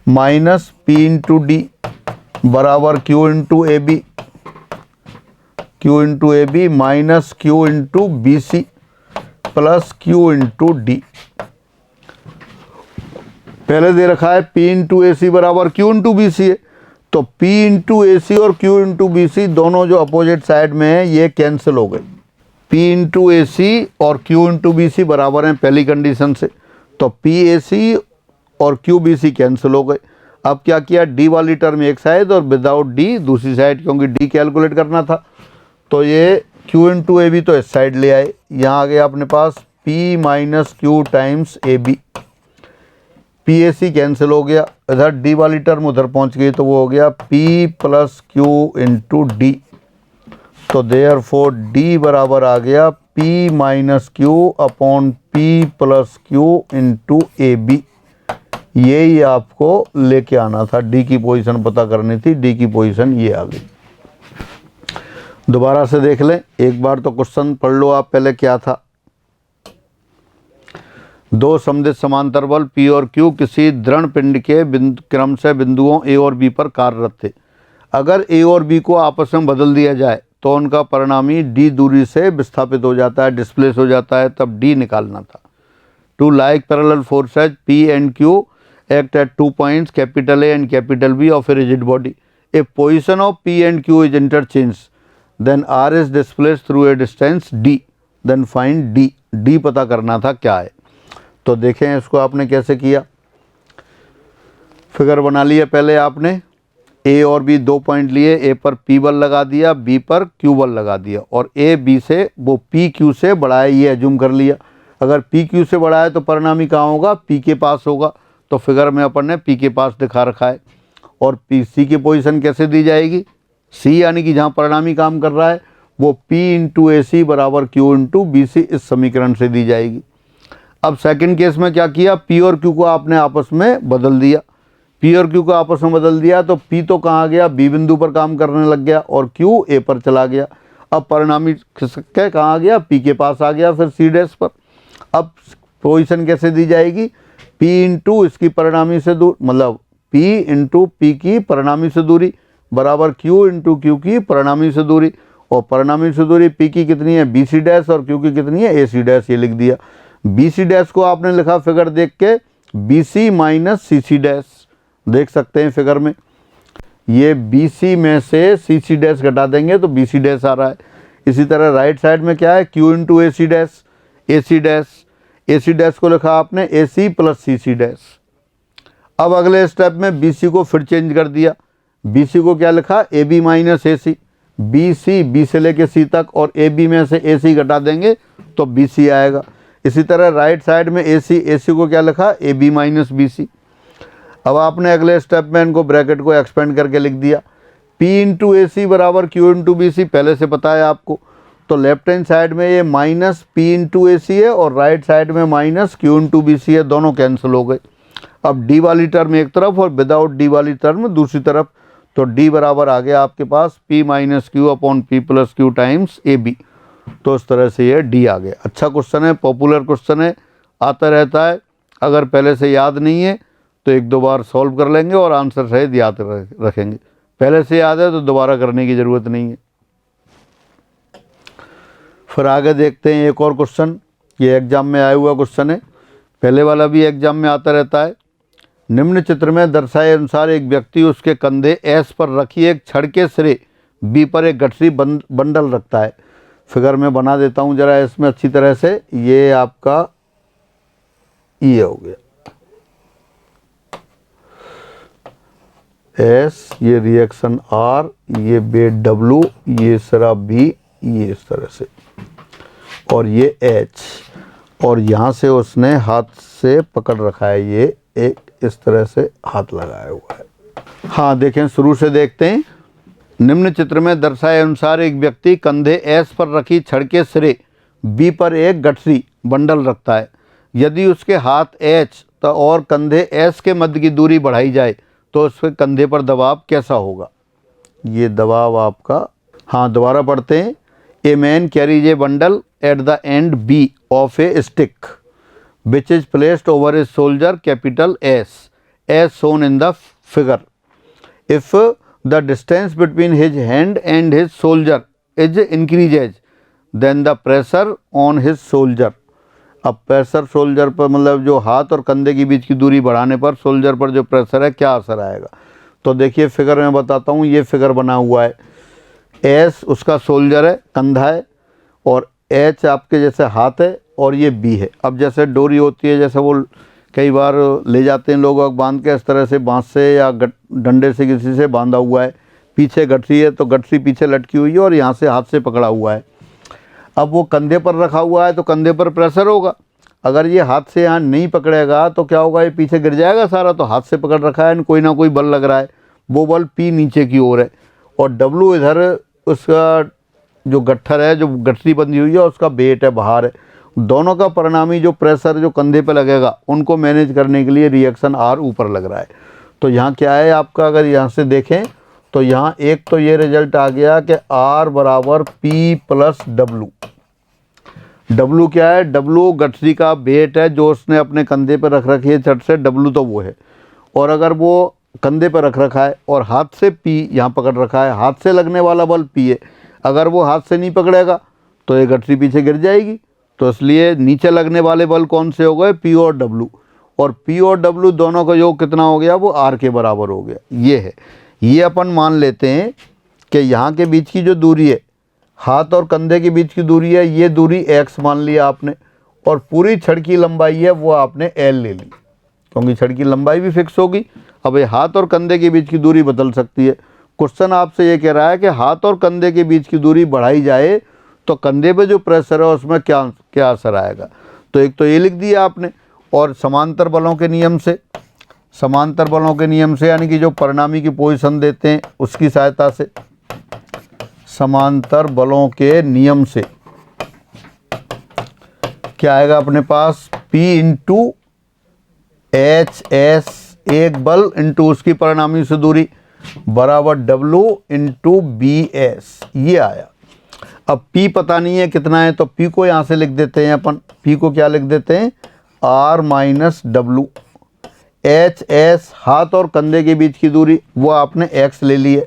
[SPEAKER 1] minus P into D बराबर Q into A B minus Q into B C plus Q into D. पहले दे रखा है P इंटू ए सी बराबर Q इंटू बी सी है, तो P into A सी और Q into B सी दोनों जो अपोजिट साइड में है ये कैंसिल हो गए। P इंटू ए सी और Q इंटू बी सी बराबर हैं पहली कंडीशन से, तो P ए सी और Q बी सी कैंसिल हो गए। अब क्या किया, D वाली टर्म एक साइड और विदाउट D दूसरी साइड, क्योंकि D कैलकुलेट करना था। तो ये Q इंटू ए बी तो इस साइड ले आए, यहाँ आ गया अपने पास P minus Q times A B. PAC cancel हो गया, इधर D वाली टर्म उधर पहुंच गई, तो वो हो गया P plus Q into D. तो देयरफॉर डी बराबर आ गया P minus Q upon P plus Q into A B. यही आपको लेके आना था, डी की पोजीशन पता करनी थी, डी की पोजीशन ये आ गई। दोबारा से देख लें, एक बार तो क्वेश्चन पढ़ लो आप पहले क्या था। दो समदिश समांतर बल P और Q किसी दृढ़ पिंड के क्रम से बिंदुओं A और B पर कार्यरत थे। अगर A और B को आपस में बदल दिया जाए तो उनका परिणामी D दूरी से विस्थापित हो जाता है, डिस्प्लेस हो जाता है, तब D निकालना था। Two like parallel forces P and Q act at 2 points capital A and capital B of a rigid body. If position of P and Q is interchanged, then R is displaced through a distance D. Then find D. D पता करना था क्या है। तो देखें इसको आपने कैसे किया। फिगर बना लिया पहले आपने, A और B 2 पॉइंट लिए, A पर P बल लगा दिया, B पर Q बल लगा दिया, और A B से वो P Q से बड़ा है ये एज्यूम कर लिया। अगर P Q से बड़ा है तो परिणामी कहाँ होगा, P के पास होगा। तो फिगर में अपन ने P के पास दिखा रखा है। और P C की पोजीशन कैसे दी जाएगी, C यानी कि जहाँ परिणामी काम कर रहा है वो P इंटू ए सी बराबर Q इंटू बी सी इस समीकरण से दी जाएगी। अब सेकंड केस में क्या किया, P और Q को आपने आपस में बदल दिया। P और Q को आपस में बदल दिया तो P तो कहाँ गया, B बिंदु पर काम करने लग गया, और Q A पर चला गया। अब परिणामी खिसक कहाँ गया, P के पास आ गया, फिर C डैश पर। अब पोजीशन कैसे दी जाएगी, P इंटू इसकी परिणामी से दूर, मतलब P इंटू P की परिणामी से दूरी बराबर Q इंटू Q की परिणामी से दूरी, और परिणामी से दूरी P की कितनी है, BC डैश, और Q की कितनी है, AC डैश। ये लिख दिया। BC डैश को आपने लिखा फिगर देख के BC माइनस CC डैश, देख सकते हैं फिगर में, ये BC में से CC डैश घटा देंगे तो BC डैश आ रहा है। इसी तरह राइट साइड में क्या है, Q into AC dash, AC dash, AC dash को लिखा आपने AC प्लस CC डैश। अब अगले स्टेप में BC को फिर चेंज कर दिया, BC को क्या लिखा, AB minus AC, BC B से लेके C तक, और AB में से AC घटा देंगे तो BC आएगा। इसी तरह राइट साइड में AC को क्या लिखा, AB माइनस BC। अब आपने अगले स्टेप में इनको ब्रैकेट को एक्सपेंड करके लिख दिया, P इंटू ए सी बराबर Q इंटू बी सी, पहले से पता है आपको। तो लेफ्ट हैंड साइड में ये minus P into A C है, और राइट साइड में minus Q into B C है, दोनों कैंसिल हो गए। अब D वाली टर्म एक तरफ और विदाउट D वाली टर्म दूसरी तरफ, तो D बराबर आ गया आपके पास P minus Q upon P plus Q times AB। तो इस तरह से ये D आ गया। अच्छा क्वेश्चन है, पॉपुलर क्वेश्चन है, आता रहता है। अगर पहले से याद नहीं है तो एक दो बार सॉल्व कर लेंगे और आंसर सहित याद रखेंगे। पहले से याद है तो दोबारा करने की ज़रूरत नहीं है। फिर आगे देखते हैं एक और क्वेश्चन, ये एग्जाम में आया हुआ क्वेश्चन है, पहले वाला भी एग्जाम में आता रहता है। निम्न चित्र में दर्शाए अनुसार एक व्यक्ति उसके कंधे S पर रखी एक छड़ के सिरे B पर एक गठरी बंडल रखता है। फिगर में बना देता हूँ जरा इसमें अच्छी तरह से। ये आपका ये हो गया S, ये रिएक्शन R, ये बेट W, ये सिरा B, ये इस तरह से, और ये H, और यहाँ से उसने हाथ से पकड़ रखा है, ये एक इस तरह से हाथ लगाया हुआ है। हाँ देखें, शुरू से देखते हैं। निम्न चित्र में दर्शाए अनुसार एक व्यक्ति कंधे S पर रखी छड़ के सिरे B पर एक गठरी बंडल रखता है। यदि उसके हाथ H तो और कंधे S के मध्य की दूरी बढ़ाई जाए तो उसके कंधे पर दबाव कैसा होगा। ये दबाव आपका, हाँ दोबारा पढ़ते हैं। A man carries A bundle at the end B of A stick which is placed over a soldier capital S as shown in the figure. If the distance between his hand and his soldier is increases, then the pressure on his soldier. अब pressure soldier पर, मतलब जो हाथ और कंधे के बीच की दूरी बढ़ाने पर सोल्जर पर जो प्रेशर है क्या असर आएगा। तो देखिए फिगर में बताता हूँ, ये फिगर बना हुआ है। एस उसका सोल्जर है, कंधा है, और एच आपके जैसे हाथ है, और ये बी है। अब जैसे डोरी होती है, जैसे वो कई बार ले जाते हैं लोग बांध के, इस तरह से बांस से या डंडे से किसी से बांधा हुआ है, पीछे गठरी है तो गठरी पीछे लटकी हुई है और यहाँ से हाथ से पकड़ा हुआ है। अब वो कंधे पर रखा हुआ है तो कंधे पर प्रेशर होगा। अगर ये हाथ से यहाँ नहीं पकड़ेगा तो क्या होगा, ये पीछे गिर जाएगा सारा। तो हाथ से पकड़ रखा है, कोई ना कोई बल लग रहा है, वो बल P नीचे की ओर है, और W इधर उसका जो गट्ठर है, जो गठरी बंधी हुई है, उसका वेट है, भार है, दोनों का परिणामी जो प्रेशर जो कंधे पे लगेगा उनको मैनेज करने के लिए रिएक्शन आर ऊपर लग रहा है। तो यहाँ क्या है आपका, अगर यहाँ से देखें तो यहाँ एक तो ये रिजल्ट आ गया कि आर बराबर पी प्लस डब्लू। डब्लू क्या है, डब्लू गठरी का वेट है जो उसने अपने कंधे पर रख रखी है छट से, डब्लू तो वो है। और अगर वो कंधे पर रख रखा है और हाथ से पी यहाँ पकड़ रखा है, हाथ से लगने वाला बल पी है, अगर वो हाथ से नहीं पकड़ेगा तो ये गठरी पीछे गिर जाएगी। तो इसलिए नीचे लगने वाले बल कौन से हो गए, पी और डब्लू, और पी और डब्लू दोनों का योग कितना हो गया, वो आर के बराबर हो गया। ये है, ये अपन मान लेते हैं कि यहाँ के बीच की जो दूरी है, हाथ और कंधे के बीच की दूरी है, ये दूरी x मान लिया आपने, और पूरी छड़ की लंबाई है वो आपने l ले ली, क्योंकि छड़ की लंबाई भी फिक्स होगी। अब ये हाथ और कंधे के बीच की दूरी बदल सकती है। क्वेश्चन आपसे ये कह रहा है कि हाथ और कंधे के बीच की दूरी बढ़ाई जाए तो कंधे पे जो प्रेशर है उसमें क्या क्या असर आएगा। तो एक तो ये लिख दिया आपने, और समांतर बलों के नियम से, समांतर बलों के नियम से यानी कि जो परिणामी की पोजीशन देते हैं उसकी सहायता से, समांतर बलों के नियम से क्या आएगा अपने पास, P इंटू एच एस एक बल इंटू उसकी परिणामी से दूरी बराबर W इंटू बी एस, ये आया। अब P पता नहीं है कितना है, तो P को यहाँ से लिख देते हैं अपन, P को क्या लिख देते हैं, R minus W. H S हाथ और कंधे के बीच की दूरी वो आपने x ले ली है,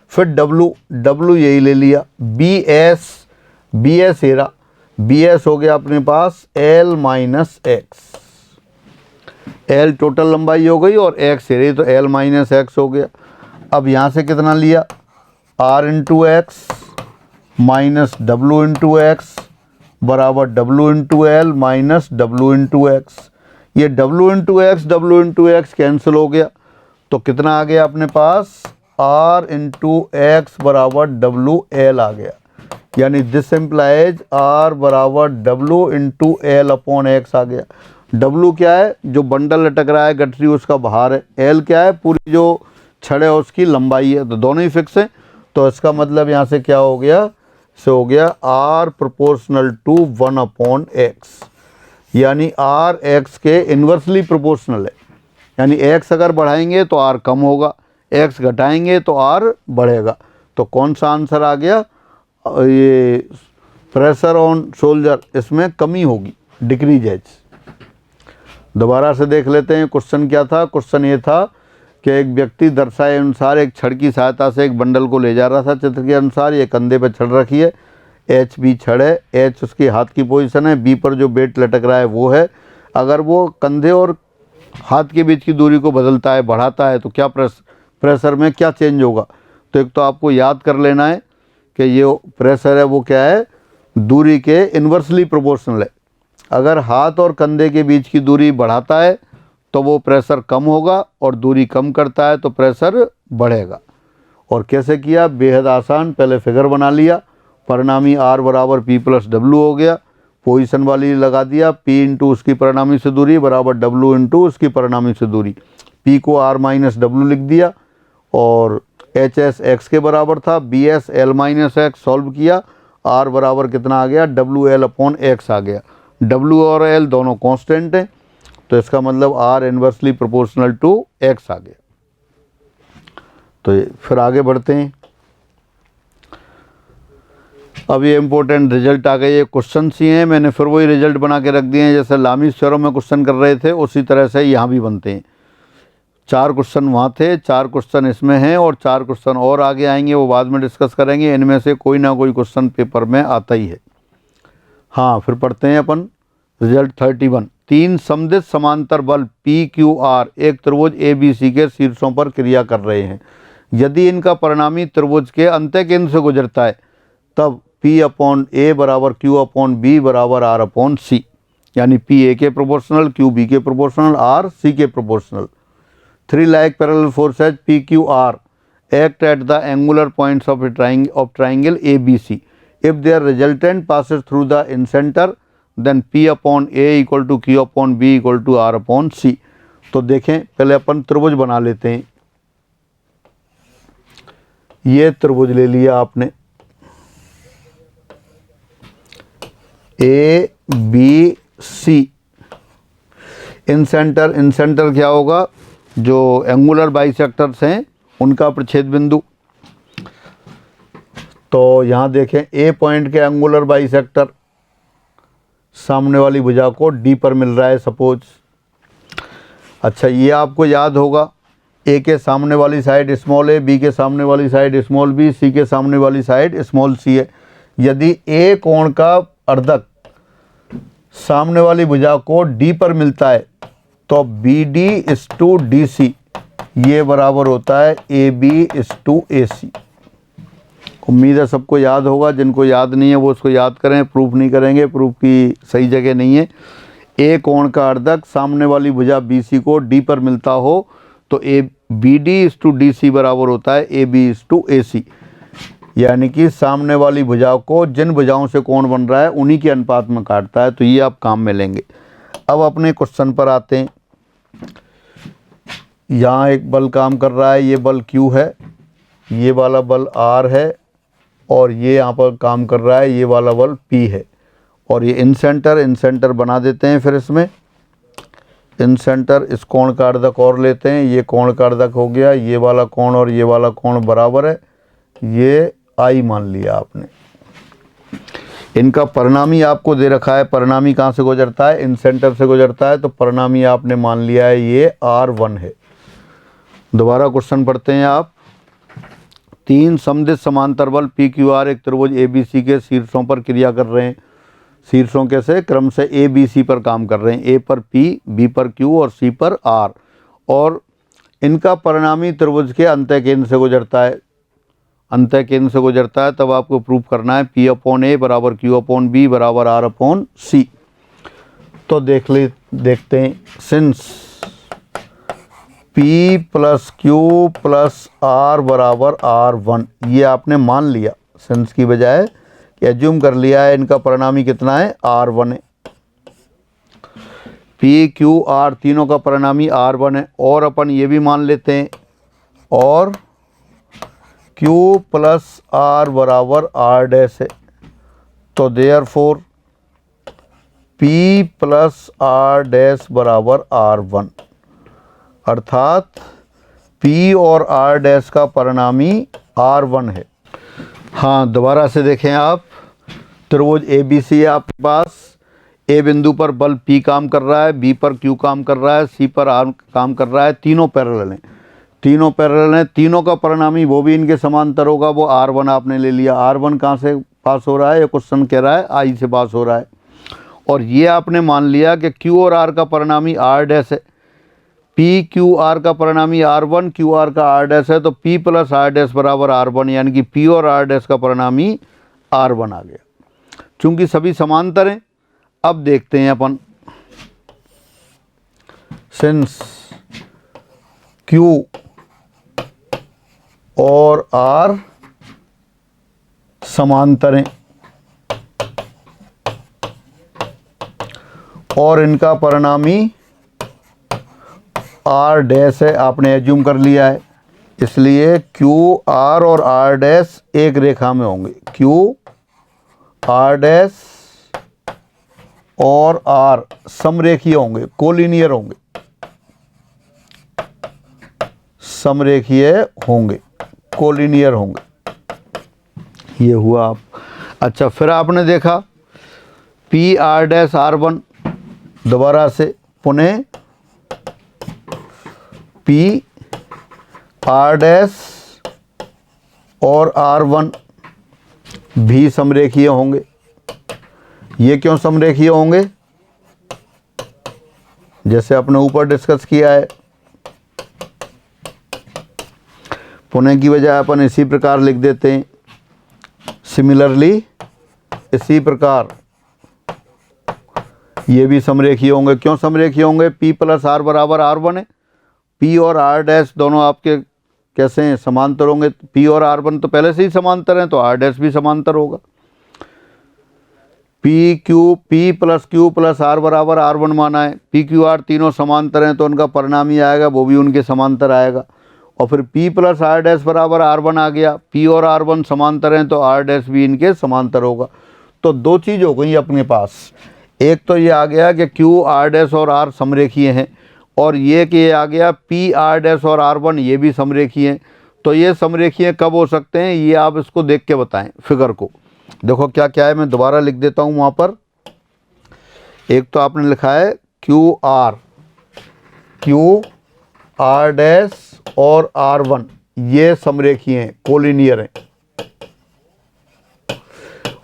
[SPEAKER 1] फिर W यही ले लिया, बी एस हेरा, बी एस हो गया अपने पास L minus x, L total लंबाई हो गई और x हेरी तो L माइनस एक्स हो गया। अब यहाँ से कितना लिया, R into X minus W into X बराबर W into L minus W into X. ये W इंटू एक्स कैंसिल हो गया, तो कितना आ गया अपने पास, R इंटू एक्स बराबर डब्लू एल आ गया। यानी दिस इम्प्लाइज R बराबर W into L upon x आ गया। W क्या है, जो बंडल लटक रहा है गठरी उसका भार है, L क्या है, पूरी जो छड़ है उसकी लंबाई है, तो दोनों ही फिक्स हैं। तो इसका मतलब यहाँ से क्या हो गया, से हो गया R proportional to 1 upon x, यानी R x के इन्वर्सली प्रोपोर्शनल है। यानी x अगर बढ़ाएंगे तो R कम होगा, x घटाएंगे तो R बढ़ेगा। तो कौन सा आंसर आ गया, ये प्रेशर ऑन शोल्डर, इसमें कमी होगी, डिक्रीज एज। दोबारा से देख लेते हैं क्वेश्चन क्या था। क्वेश्चन ये था कि एक व्यक्ति दर्शाए अनुसार एक छड़ की सहायता से एक बंडल को ले जा रहा था। चित्र के अनुसार ये कंधे पर छड़ रखी है, एच बी छड़ है, एच उसकी हाथ की पोजीशन है, बी पर जो वेट लटक रहा है वो है। अगर वो कंधे और हाथ के बीच की दूरी को बदलता है, बढ़ाता है, तो क्या प्रेशर में क्या चेंज होगा। तो एक तो आपको याद कर लेना है कि ये प्रेशर है वो क्या है, दूरी के इन्वर्सली प्रोपोर्शनल है। अगर हाथ और कंधे के बीच की दूरी बढ़ाता है तो वो प्रेशर कम होगा, और दूरी कम करता है तो प्रेशर बढ़ेगा। और कैसे किया, बेहद आसान, पहले फिगर बना लिया, परिणामी R बराबर P प्लस डब्लू हो गया, पोजीशन वाली लगा दिया, P इंटू उसकी परिणामी से दूरी बराबर W इंटू उसकी परिणामी से दूरी, P को R माइनस डब्लू लिख दिया, और एच एस एक्स के बराबर था, B S L minus x solve किया, R बराबर कितना आ गया, डब्लू एल अपॉन एक्स आ गया। W और L दोनों कांस्टेंट हैं, तो इसका मतलब R inversely proportional to x आ गया। तो फिर आगे बढ़ते हैं। अब ये इम्पोर्टेंट रिजल्ट आ गए, ये क्वेश्चन ही हैं, मैंने फिर वही रिजल्ट बना के रख दिए हैं, जैसे लामी थ्योरम में क्वेश्चन कर रहे थे उसी तरह से यहाँ भी बनते हैं। 4 क्वेश्चन वहाँ थे, 4 क्वेश्चन इसमें हैं, और 4 क्वेश्चन और आगे आएंगे, वो बाद में डिस्कस करेंगे। इनमें से कोई ना कोई क्वेश्चन पेपर में आता ही है। हाँ, फिर पढ़ते हैं अपन रिजल्ट 31। 3 समदिश समांतर बल PQR एक त्रिभुज ABC के शीर्षों पर क्रिया कर रहे हैं। यदि इनका परिणामी त्रिभुज के अंत्य केंद्र से गुजरता है तब P अपॉन A बराबर Q अपॉन B बराबर R अपॉन C, यानी P A के प्रोपोर्शनल, Q B के प्रोपोर्शनल, R C के proportional. 3 like parallel forces PQR act at the angular points of triangle ABC. If their resultant passes through the incenter, then P upon A equal to Q upon B equal to R upon C. तो देखें, पहले अपन त्रिभुज बना लेते हैं। ये त्रिभुज ले लिया आपने, ए बी सी। इन सेंटर क्या होगा, जो एंगुलर बाइसेक्टर्स हैं उनका प्रच्छेद बिंदु। तो यहाँ देखें ए पॉइंट के एंगुलर बाइसेक्टर सामने वाली भुजा को डी पर मिल रहा है सपोज। अच्छा, ये आपको याद होगा, ए के सामने वाली साइड स्मॉल ए, बी के सामने वाली साइड स्मॉल बी, सी के सामने वाली साइड स्मॉल सी है। यदि ए कोण का अर्धक सामने वाली भुजा को डी पर मिलता है तो बी डी इस टू डी सी ये बराबर होता है ए बी इस टू ए सी। उम्मीद है सबको याद होगा, जिनको याद नहीं है वो उसको याद करें, प्रूफ नहीं करेंगे, प्रूफ की सही जगह नहीं है। ए कोण का अर्धक सामने वाली भुजा बी सी को डी पर मिलता हो तो ए बी डी इस टू डी सी बराबर होता है ए बी इस टू ए सी। यानी कि सामने वाली भुजा को जिन भुजाओं से कोण बन रहा है उन्हीं के अनुपात में काटता है। तो ये आप काम में लेंगे। अब अपने क्वेश्चन पर आते हैं। यहाँ एक बल काम कर रहा है, ये बल Q है, ये वाला बल R है, और ये यहाँ पर काम कर रहा है ये वाला बल P है। और ये इन सेंटर बना देते हैं। फिर इसमें इन सेंटर इस कोण का अर्धक और लेते हैं, ये कोण का अर्धक हो गया, ये वाला कोण और ये वाला कोण बराबर है, ये I मान लिया आपने। इनका परिणामी आपको दे रखा है, परिणामी कहाँ से गुजरता है, इन सेंटर से गुजरता है, तो परिणामी आपने मान लिया है ये R1 है। दोबारा क्वेश्चन पढ़ते हैं आप। तीन समदिश समांतर बल पी क्यू आर एक त्रिभुज ए बी सी के शीर्षों पर क्रिया कर रहे हैं। शीर्षों कैसे, क्रम से ए बी सी पर काम कर रहे हैं, ए पर पी, बी पर क्यू और सी पर आर। और इनका परिणामी त्रिभुज के अंतः केंद्र से गुजरता है। अंतः केंद्र से गुजरता है तब आपको प्रूफ करना है पी अपॉन ए बराबर क्यू अपॉन बी बराबर आर अपॉन सी। तो देखते हैं। Since P plus Q plus R बराबर R1, ये आपने मान लिया, सिंस की बजाय एज्यूम कर लिया है। इनका परिणामी कितना है, R1 है। पी क्यू आर तीनों का परिणामी R1 है। और अपन ये भी मान लेते हैं, और Q प्लस आर बराबर R डैश है। तो therefore P plus R dash बराबर R1, अर्थात P और R डैश का परिणामी R1 है। हाँ, दोबारा से देखें आप। त्रिभुज ए बी सी है आपके पास। ए बिंदु पर बल P काम कर रहा है, B पर Q काम कर रहा है, C पर R काम कर रहा है। तीनों पैरेलल हैं, तीनों का परिणामी वो भी इनके समांतर होगा, वो R1 आपने ले लिया। R1 कहाँ से पास हो रहा है, ये क्वेश्चन कह रहा है I से पास हो रहा है। और ये आपने मान लिया कि Q और R का परिणामी R डैश है। P क्यू आर का परिणामी R1, क्यू आर का R डैश है, तो P प्लस R डैश बराबर R1, यानी कि P और R डैश का परिणामी R1 आ गया। चूंकि सभी समांतर हैं, अब देखते हैं अपन। सिंस Q और R समांतर हैं और इनका परिणामी R डैश है, आपने एज्यूम कर लिया है, इसलिए Q R और R डैश एक रेखा में होंगे। Q R डैश और R समरेखीय होंगे, कोलिनियर होंगे, समरेखीय होंगे, कोलिनियर होंगे। ये हुआ आप। अच्छा, फिर आपने देखा P R डैश R1, दोबारा से पुनः P R डैश और R1 भी समरेखीय होंगे। ये क्यों समरेखीय होंगे, जैसे आपने ऊपर डिस्कस किया है। पुनः की बजाय अपन इसी प्रकार लिख देते हैं। सिमिलरली इसी प्रकार ये भी समरेखीय होंगे। क्यों समरेखीय होंगे, P प्लस R बराबर R1 है। P और R डैश दोनों आपके कैसे हैं, समांतर होंगे। P और R1 तो पहले से ही समांतर हैं, तो R डैश भी समांतर होगा। P plus Q plus R बराबर R1 माना है। P Q R तीनों समांतर हैं, तो उनका परिणामी आएगा वो भी उनके समांतर आएगा। और फिर P प्लस R डैश बराबर R1 आ गया। P और R1 समांतर हैं, तो R डैश भी इनके समांतर होगा। तो दो चीज़ हो गई अपने पास। एक तो ये आ गया कि क्यू आर डैश और आर समरेखीय हैं, और ये कि ये आ गया पी आर डैश और आर वन ये भी समरेखीय हैं। तो ये समरेखीय कब हो सकते हैं, ये आप इसको देख के बताएं फिगर को। देखो क्या क्या है, मैं दोबारा लिख देता हूँ वहाँ पर। एक तो आपने लिखा है क्यू आर डैश और आर वन ये समरेखीय हैं, कोलिनियर हैं।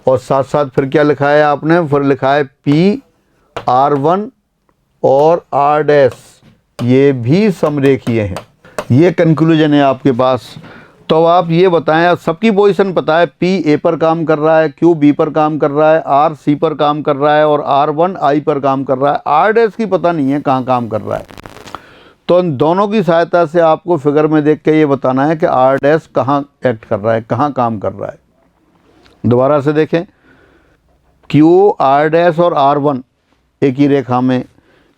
[SPEAKER 1] और साथ साथ फिर क्या लिखा है आपने, फिर लिखा है पी आर वन और आर डैश ये भी समरेखीय हैं। ये कंक्लूजन है आपके पास। तो आप ये बताएं, अब सबकी पोजीशन पता है, पी ए पर काम कर रहा है, क्यू बी पर काम कर रहा है, आर सी पर काम कर रहा है और आर वन आई पर काम कर रहा है। आर डैश की पता नहीं है कहाँ काम कर रहा है। तो इन दोनों की सहायता से आपको फिगर में देख के ये बताना है कि आर डैश कहाँ एक्ट कर रहा है, कहाँ काम कर रहा है। दोबारा से देखें, क्यू आर डैश और आर वन एक ही रेखा में,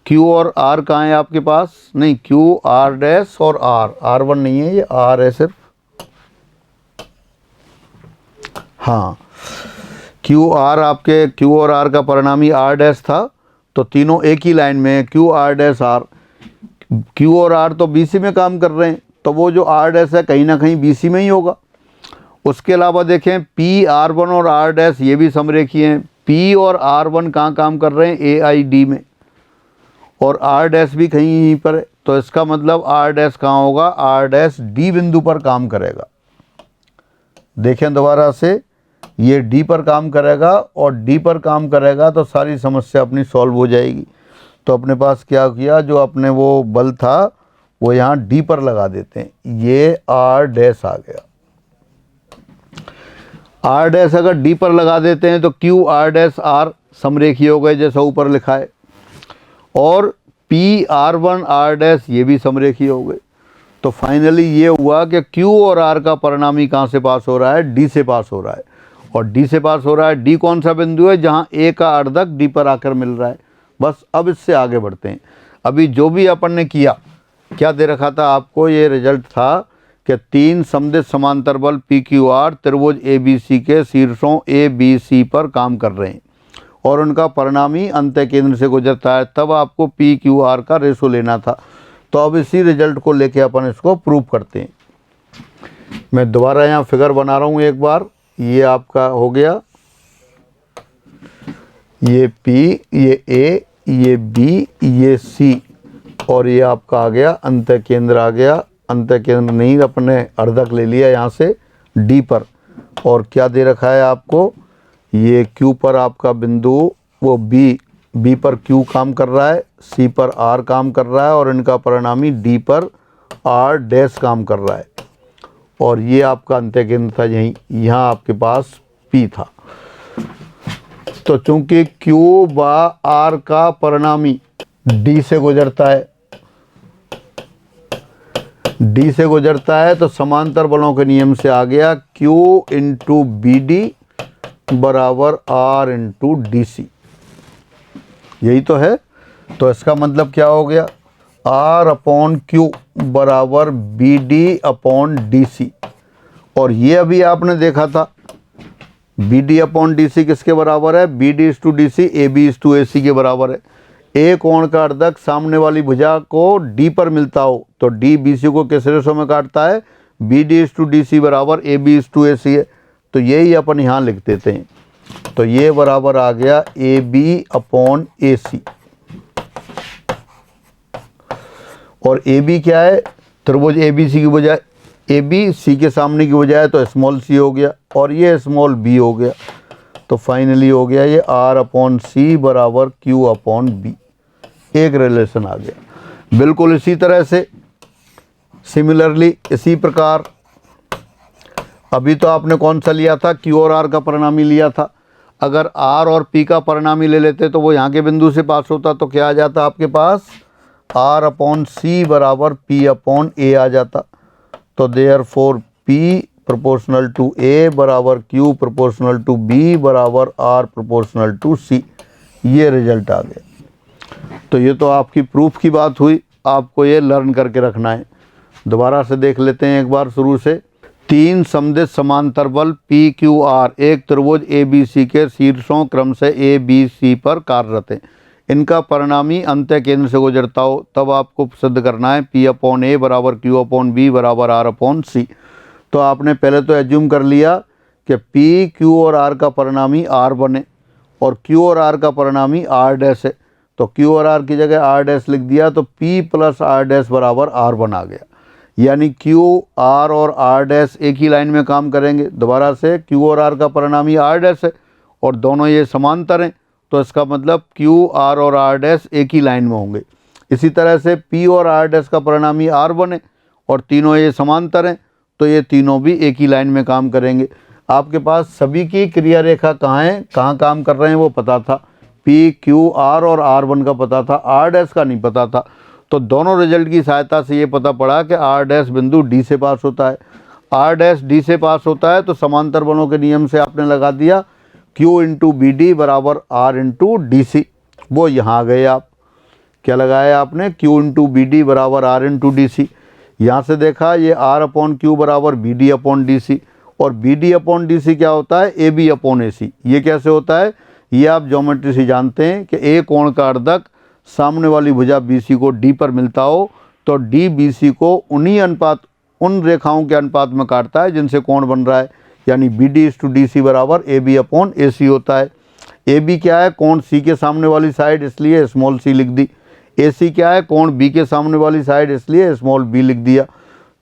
[SPEAKER 1] क्यू और आर कहाँ है आपके पास, नहीं क्यू आर डैश और आर वन नहीं है, ये आर है सिर्फ। हाँ, क्यू आर आपके क्यू और आर का परिणामी आर डैश था, तो तीनों एक ही लाइन में है, Q R dash R. Q और आर तो बीसी में काम कर रहे हैं, तो वो जो आर डैश है कहीं ना कहीं बीसी में ही होगा। उसके अलावा देखें पी आर वन और आर डैश ये भी समरेखीय हैं। पी और आर वन कहाँ काम कर रहे हैं, ए आई डी में, और आर डैश भी कहीं यहीं पर है। तो इसका मतलब आर डैश कहाँ होगा, आर डैश डी बिंदु पर काम करेगा। देखें दोबारा से, ये डी पर काम करेगा, और डी पर काम करेगा तो सारी समस्या अपनी सॉल्व हो जाएगी। तो अपने पास क्या किया, जो अपने वो बल था वो यहाँ डी पर लगा देते हैं, ये आर डैश आ गया। आर डैश अगर डी पर लगा देते हैं तो क्यू आर डैश आर समरेखीय हो गए जैसा ऊपर लिखा है, और P R one R dash ये भी समरेखीय हो गए। तो फाइनली ये हुआ कि क्यू और आर का परिणामी कहाँ से पास हो रहा है, डी से पास हो रहा है। और डी से पास हो रहा है, डी कौन सा बिंदु है, जहाँ ए का अर्धक डी पर आकर मिल रहा है। बस अब इससे आगे बढ़ते हैं। अभी जो भी अपन ने किया, क्या दे रखा था आपको, ये रिजल्ट था कि तीन समदिश समांतर बल पी क्यू आर त्रिभुज ए बी सी के शीर्षों ए बी सी पर काम कर रहे हैं और उनका परिणामी अंतः केंद्र से गुजरता है। तब आपको पी क्यू आर का रेशो लेना था। तो अब इसी रिजल्ट को लेके अपन इसको प्रूव करते हैं। मैं दोबारा यहाँ फिगर बना रहा हूँ एक बार। ये आपका हो गया, ये पी, ये ए, ये बी, ये सी, और ये आपका आ गया अंतः केंद्र आ गया। अंतः केंद्र नहीं, अपने अर्धक ले लिया यहाँ से डी पर। और क्या दे रखा है आपको, ये क्यू पर आपका बिंदु वो बी पर क्यू काम कर रहा है, सी पर आर काम कर रहा है, और इनका परिणामी डी पर आर डैश काम कर रहा है। और ये आपका अंतः केंद्र था यहीं, यहाँ आपके पास पी था। तो चूंकि क्यू व आर का परिणामी डी से गुजरता है, डी से गुजरता है, तो समांतर बलों के नियम से आ गया क्यू इंटू बी डी बराबर आर इंटू डी सी। यही तो है। तो इसका मतलब क्या हो गया, आर अपॉन क्यू बराबर B D upon D C. और ये अभी आपने देखा था B D upon D C किसके बराबर है, B D is to D C, A B is to A C के बराबर है। ए कोण का अर्धक सामने वाली भुजा को डी पर मिलता हो तो डी बी सी को किस रेशो में काटता है, B D is to D C बराबर A B is to A C है। तो यही अपन यहाँ लिख देते हैं। तो ये बराबर आ गया ए बी अपॉन ए सी। और ए बी क्या है, त्रिभुज ए बी सी की बजाय ए बी सी के सामने की बजाय तो स्मॉल सी हो गया, और ये स्मॉल बी हो गया। तो फाइनली हो गया ये आर अपॉन सी बराबर क्यू अपॉन बी। एक रिलेशन आ गया। बिल्कुल इसी तरह से सिमिलरली इसी प्रकार अभी तो आपने कौन सा लिया था, क्यू और आर का परिणामी लिया था। अगर आर और पी का परिणामी ले लेते तो वो यहाँ के बिंदु से पास होता, तो क्या आ जाता आपके पास, आर अपॉन सी बराबर पी अपॉन ए आ जाता। तो देयरफॉर पी प्रोपोर्शनल टू ए बराबर क्यू प्रोपोर्शनल टू बी बराबर आर प्रोपोर्शनल टू सी। ये रिजल्ट आ गया। तो ये तो आपकी प्रूफ की बात हुई, आपको ये लर्न करके रखना है। दोबारा से देख लेते हैं एक बार शुरू से। तीन समदिश समांतर बल पी क्यू आर एक त्रिभुज ए बी सी के शीर्षों क्रम से ए बी सी पर कार्यरत हैं। इनका परिणामी अंत्य केंद्र से गुजरता हो, तब आपको सिद्ध करना है पी अपॉन ए बराबर क्यू अपॉन बी बराबर आर अपॉन सी। तो आपने पहले तो एज्यूम कर लिया कि पी क्यू और आर का परिणामी आर बने और क्यू और आर का परिणामी आर डैश है, तो क्यू और आर की जगह आर डैश लिख दिया, तो पी प्लस आर डैश बराबर आर बना गया। यानी क्यू आर और आर डैश एक ही लाइन में काम करेंगे। दोबारा से क्यू और आर का परिणामी आर डैश है और दोनों ये समांतर हैं, तो इसका मतलब क्यू आर और आर डैश एक ही लाइन में होंगे। इसी तरह से पी और आर डैश का परिणामी आर बने और तीनों ये समांतर हैं, तो ये तीनों भी एक ही लाइन में काम करेंगे। आपके पास सभी की क्रिया रेखा कहाँ है, कहाँ काम कर रहे हैं वो पता था। पी क्यू आर और आर वन का पता था, आर डैश का नहीं पता था। तो दोनों रिजल्ट की सहायता से ये पता पड़ा कि आर डैश बिंदु डी से पास होता है। आर डैश डी से पास होता है तो समांतर बलों के नियम से आपने लगा दिया क्यू इंटू बी डी बराबर आर इंटू डी सी। वो यहाँ आ गए, आप क्या लगाया आपने, क्यू इंटू बी डी बराबर आर इंटू डी सी। यहाँ से देखा ये आर अपॉन क्यू बराबर B D upon D C, और B D upon D C क्या होता है, ए बी अपॉन ए सी। ये कैसे होता है, ये आप ज्योमेट्री से जानते हैं कि ए कोण का अर्धक सामने वाली भुजा बी सी को डी पर मिलता हो तो डी बी सी को उन रेखाओं के अनुपात में काटता है जिनसे कोण बन रहा है। यानी B D is to D C बराबर ए बी अपॉन ए सी होता है। ए बी क्या है, कोण सी के सामने वाली साइड, इसलिए स्मॉल सी लिख दी। ए सी क्या है, कोण बी के सामने वाली साइड, इसलिए स्मॉल बी लिख दिया।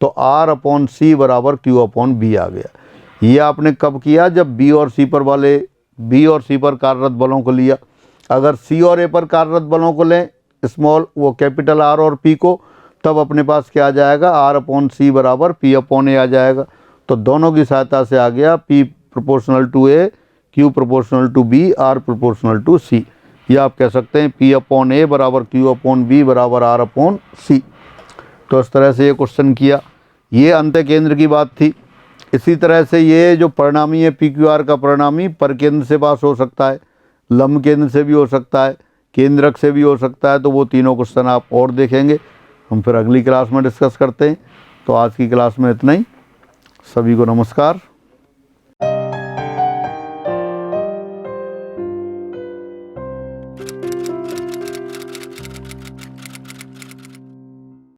[SPEAKER 1] तो आर अपॉन सी बराबर क्यू अपॉन बी आ गया। ये आपने कब किया, जब बी और सी पर कार्यरत बलों को लिया। अगर सी और ए पर कार्यरत बलों को लें, स्मॉल वो कैपिटल आर और पी को, तब अपने पास क्या आ जाएगा, आर अपॉन सी बराबर पी अपॉन ए आ जाएगा। तो दोनों की सहायता से आ गया P proportional to A, Q proportional to B, R proportional to C. या आप कह सकते हैं पी अपॉन ए बराबर क्यू अपॉन बी बराबर आर अपॉन सी। तो इस तरह से ये क्वेश्चन किया। ये अंत्य केंद्र की बात थी। इसी तरह से ये जो परिणामी है पी क्यू आर का परिणामी पर केंद्र से पास हो सकता है, लंब केंद्र से भी हो सकता है, केंद्रक से भी हो सकता है। तो वो तीनों क्वेश्चन आप और देखेंगे, हम फिर अगली क्लास में डिस्कस करते हैं। तो आज की क्लास में इतना ही। सभी को नमस्कार।